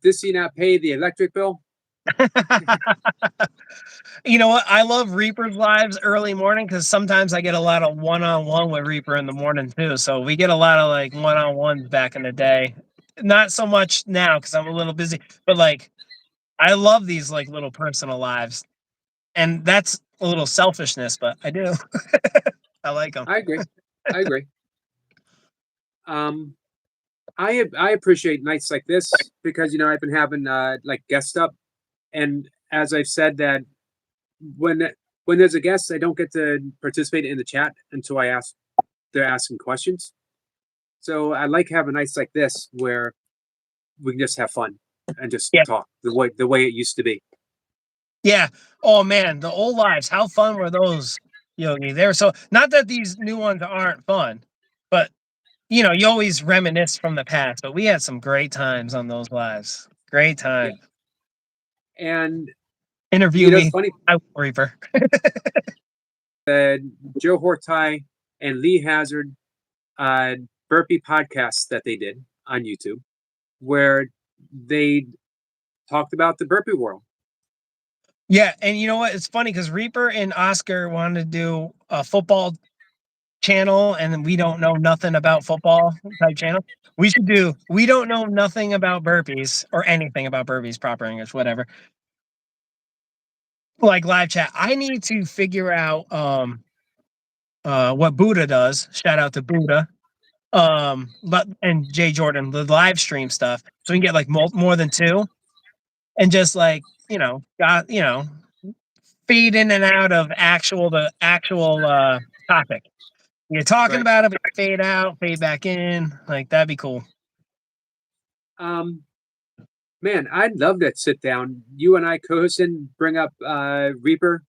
Does he not pay the electric bill? You know what? I love Reaper's lives early morning because sometimes I get a lot of one-on-one with Reaper in the morning too. So we get a lot of one-on-ones back in the day. Not so much now because I'm a little busy, but I love these little personal lives, and that's a little selfishness, but I do. I like them. I agree. I appreciate nights like this because I've been having guests up, and as I've said that when there's a guest, I don't get to participate in the chat until they're asking questions. So I like having nights like this where we can just have fun and just talk the way it used to be. Yeah. Oh man, the old lives. How fun were those, Yogi? They were so, not that these new ones aren't fun, but you know, you always reminisce from the past, but we had some great times on those lives. Great time. And Interview you know, me, it's funny. Reaper. Joe Hortai and Lee Hazard burpee podcasts that they did on YouTube, where they talked about the burpee world. Yeah, and you know what? It's funny because Reaper and Oscar wanted to do a football channel, and we don't know nothing about football type channel. We should do we don't know nothing about burpees or anything about burpees, proper English, whatever. Like live chat. I need to figure out what Buddha does. Shout out to Buddha. But and Jay Jordan, the live stream stuff. So we can get like more than two and just like, fade in and out of the actual topic. You're talking Right. about it, but fade out, fade back in. Like that'd be cool. Man, I'd love to sit down. You and I co-host and bring up Reaper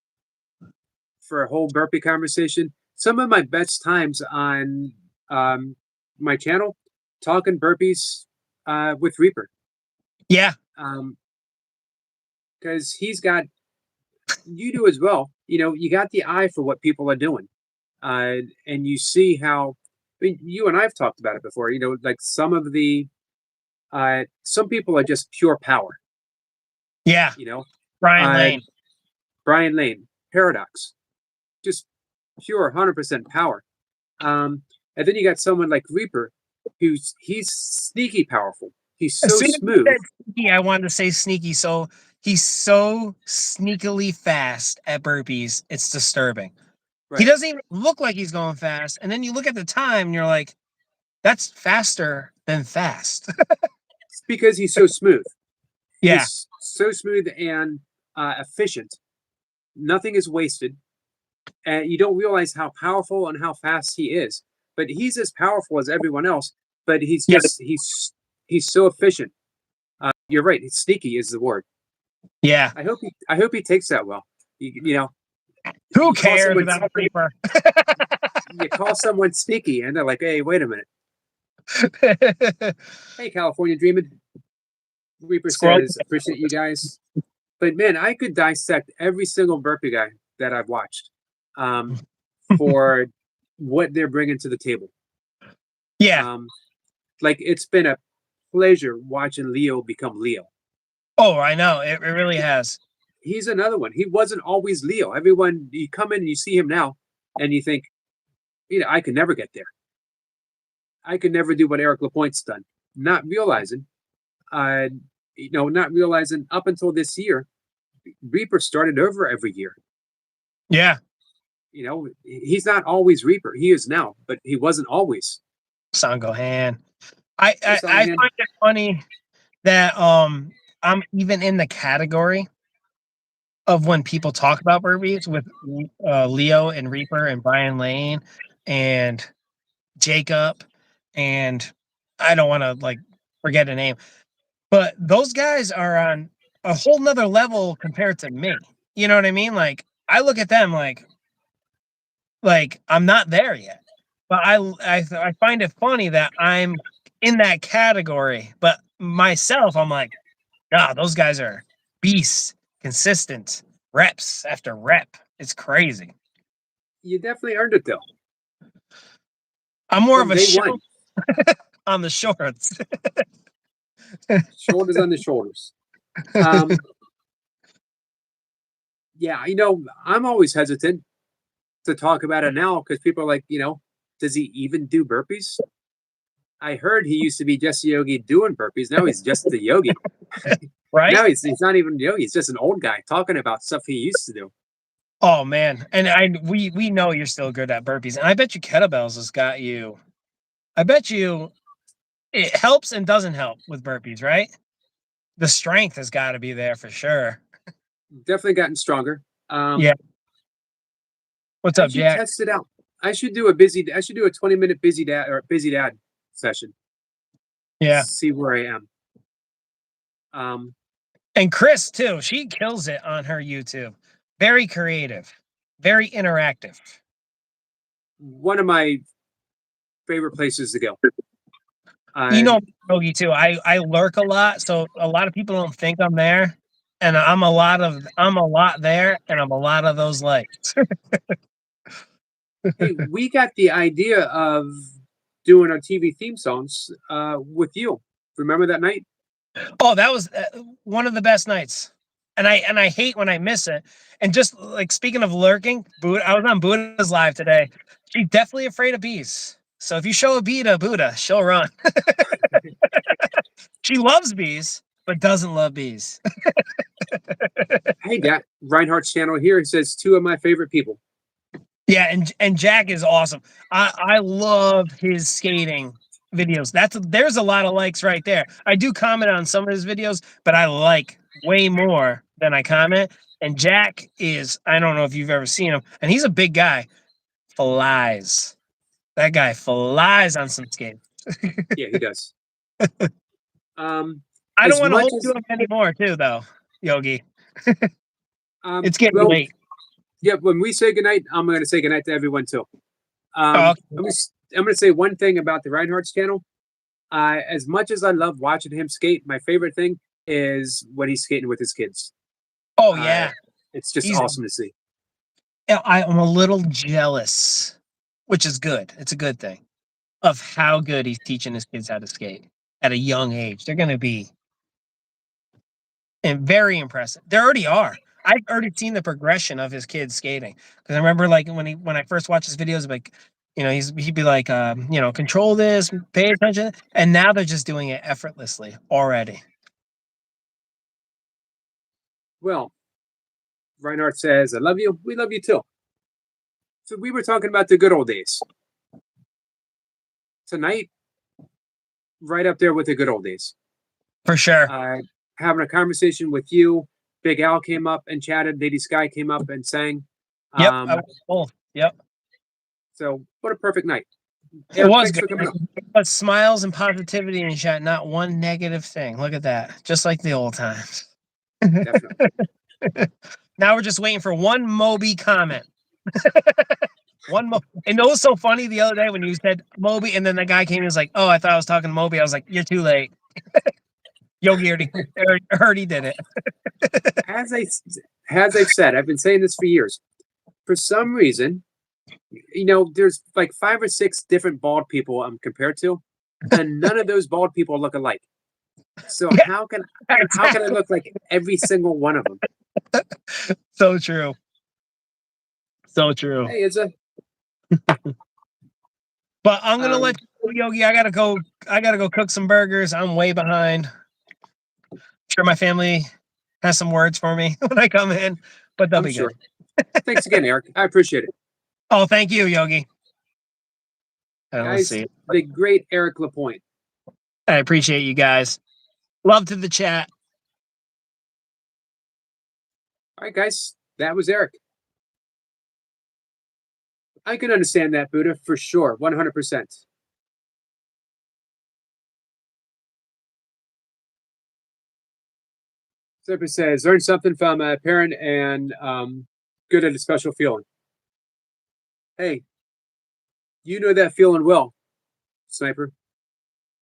for a whole burpee conversation. Some of my best times on my channel talking burpees with Reaper. Yeah. Because he's got, you do as well. You know, you got the eye for what people are doing, and you see how. I mean, you and I've talked about it before. You know, like some people are just pure power. Yeah. You know, Brian Lane, Paradox, just pure 100% power. And then you got someone like Reaper, he's sneaky powerful. He's so smooth. Sneaky, I wanted to say sneaky. So he's so sneakily fast at burpees. It's disturbing. Right. He doesn't even look like he's going fast. And then you look at the time and you're like, that's faster than fast. It's because he's so smooth. Yeah. He's so smooth and efficient. Nothing is wasted. And you don't realize how powerful and how fast he is. But he's as powerful as everyone else. But he's just he's so efficient. You're right. Sneaky is the word. Yeah. I hope he takes that well. You know, who cares about Reaper? You call someone sneaky, and they're like, "Hey, wait a minute." Hey, California Dreaming. Reaper says, "Appreciate you guys." But man, I could dissect every single burpee guy that I've watched for what they're bringing to the table. Yeah. Like it's been a pleasure watching Leo become Leo. Oh, I know. It really has. He's another one. He wasn't always Leo. You come in and you see him now, and you think, you know, I could never get there. I could never do what Eric LaPointe's done. Not realizing up until this year, Reaper started over every year. Yeah. You know, he's not always Reaper. He is now, but he wasn't always. Sanggohan. I find it funny that I'm even in the category of when people talk about burpees with Leo and Reaper and Brian Lane and Jacob, and I don't want to like forget a name, but those guys are on a whole nother level compared to me. You know what I mean? Like I look at them like I'm not there yet, but I find it funny that I'm in that category, but myself, I'm like, those guys are beasts, consistent, reps after rep. It's crazy. You definitely earned it though. I'm more From of a day show one. on the shorts. Shoulders on the shoulders. Yeah, you know, I'm always hesitant to talk about it now because people are like, you know, does he even do burpees? I heard he used to be just a yogi doing burpees. Now he's just the yogi. Right? Now he's not even yogi. He's just an old guy talking about stuff he used to do. Oh man, and we know you're still good at burpees, and I bet you kettlebells has got you. I bet you it helps and doesn't help with burpees, right? The strength has got to be there for sure. Definitely gotten stronger. Yeah. What's up, Jack? Test it out. I should do a 20-minute busy dad session. Yeah. See where I am. And Chris too. She kills it on her YouTube. Very creative, very interactive. One of my favorite places to go. You know, Yogi too. I lurk a lot, so a lot of people don't think I'm there, and I'm a lot there, and I'm a lot of those likes. hey, we got the idea of doing our TV theme songs with you. Remember that night? Oh, that was one of the best nights, and I hate when I miss it. And just like speaking of lurking, Buddha, I was on Buddha's live today. She's definitely afraid of bees. So if you show a bee to Buddha, she'll run. She loves bees, but doesn't love bees. Hey, that Reinhardt's channel here says two of my favorite people. Yeah, and Jack is awesome. I love his skating videos. There's a lot of likes right there. I do comment on some of his videos, but I like way more than I comment. And Jack is, I don't know if you've ever seen him, and he's a big guy. Flies. That guy flies on some skates. Yeah, he does. I As don't want to much hold as- you up anymore, too, though, Yogi. It's getting well, late. Yeah, when we say goodnight, I'm going to say goodnight to everyone too. Oh, okay. I'm going to say one thing about the Reinhardt's channel. As much as I love watching him skate, my favorite thing is when he's skating with his kids. Oh, yeah. It's just He's- awesome to see. I'm a little jealous, which is good. It's a good thing of how good he's teaching his kids how to skate at a young age. They're going to be very impressive. They already are. I've already seen the progression of his kids skating. Because I remember, like when I first watched his videos, like he'd be like, control this, pay attention, and now they're just doing it effortlessly already. Well, Reinhardt says, I love you. We love you too. So we were talking about the good old days. Tonight, right up there with the good old days. For sure. Having a conversation with you. Big Al came up and chatted. Lady Sky came up and sang. Yep. I was both. Yep. So what a perfect night. It Eric, was thanks for good. coming up. But smiles and positivity in chat, not one negative thing. Look at that. Just like the old times. Definitely. Now we're just waiting for one Moby comment. And it was so funny the other day when you said Moby, and then the guy came and was like, "Oh, I thought I was talking to Moby." I was like, "You're too late." Yogi already did it. As I've said, I've been saying this for years. For some reason, there's like 5 or 6 different bald people I'm compared to, and none of those bald people look alike. So Yeah, how can I look like every single one of them? So true. So true. Hey, it's a But I'm gonna let you go, Yogi. I gotta go cook some burgers. I'm way behind. I'm sure my family has some words for me when I come in, but they'll I'm be sure. good. Thanks again, Eric. I appreciate it. Oh, thank you, Yogi. Let's Guys, see. the great Eric Lapointe. I appreciate you guys. Love to the chat. All right, guys, that was Eric. I can understand that, Buddha, for sure, 100%. Zipper says, learn something from a parent and good at a special feeling. Hey, you know that feeling well, Sniper.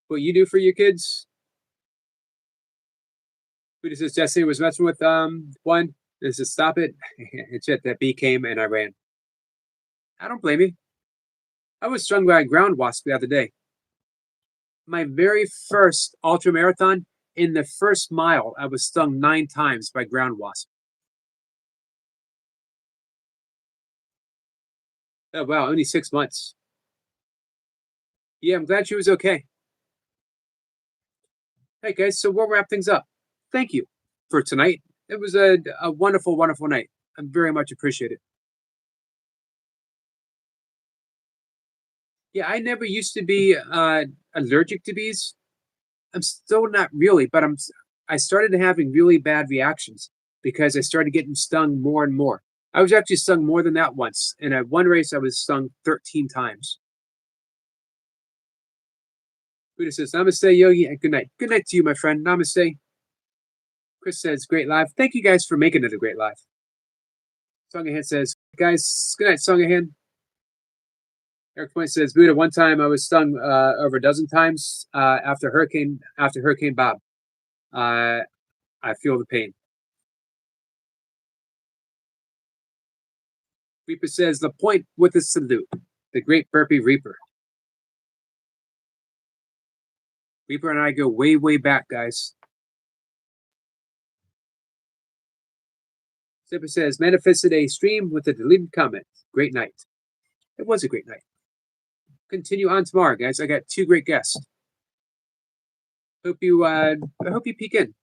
What you do for your kids. Buddha says, Jesse was messing with one. This is stop it. It's it. That bee came and I ran. I don't blame you. I was stung by a ground wasp the other day. My very first ultra marathon, in the first mile, I was stung 9 times by ground wasp. Oh, wow, only 6 months. Yeah, I'm glad she was okay. Hey, guys, so we'll wrap things up. Thank you for tonight. It was a wonderful, wonderful night. I very much appreciate it. Yeah, I never used to be allergic to bees. I'm still not really, but I started having really bad reactions because I started getting stung more and more. I was actually stung more than that once. In one race, I was stung 13 times. Buddha says, Namaste, Yogi, and good night. Good night to you, my friend. Namaste. Chris says, great live. Thank you guys for making it a great live. Songahan says, guys, good night, Songahan. Eric Point says, Buddha, one time I was stung over a dozen times after Hurricane Bob. I feel the pain. Reaper says, the point with a salute. The great Burpee Reaper. Reaper and I go way, way back, guys. Zipper says, manifested a stream with a deleted comment. Great night. It was a great night. Continue on tomorrow, guys. I got 2 great guests. I hope you peek in.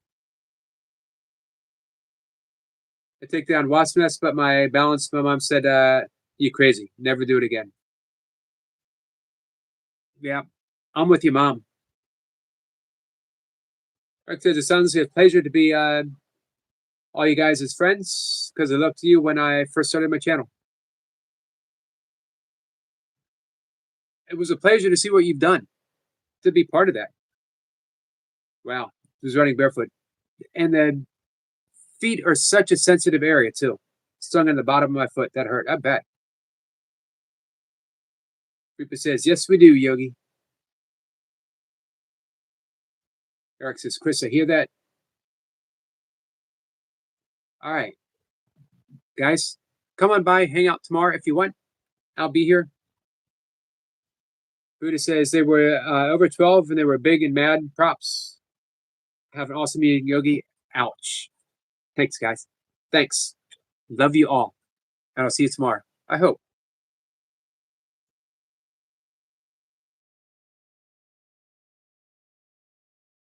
I take down Wasp Nest, but my mom said, you crazy. Never do it again. Yeah, I'm with you, Mom. Eric says, it sounds like a pleasure to be all you guys as friends, because I looked to you when I first started my channel. It was a pleasure to see what you've done, to be part of that. Wow, he was running barefoot. And then feet are such a sensitive area, too. Stung on the bottom of my foot. That hurt, I bet. Reaper says, yes, we do, Yogi. Eric says, Chris, I hear that. All right. Guys, come on by, hang out tomorrow if you want. I'll be here. Buddha says they were over 12 and they were big and mad. Props. Have an awesome meeting, Yogi. Ouch. Thanks, guys. Thanks. Love you all. And I'll see you tomorrow. I hope.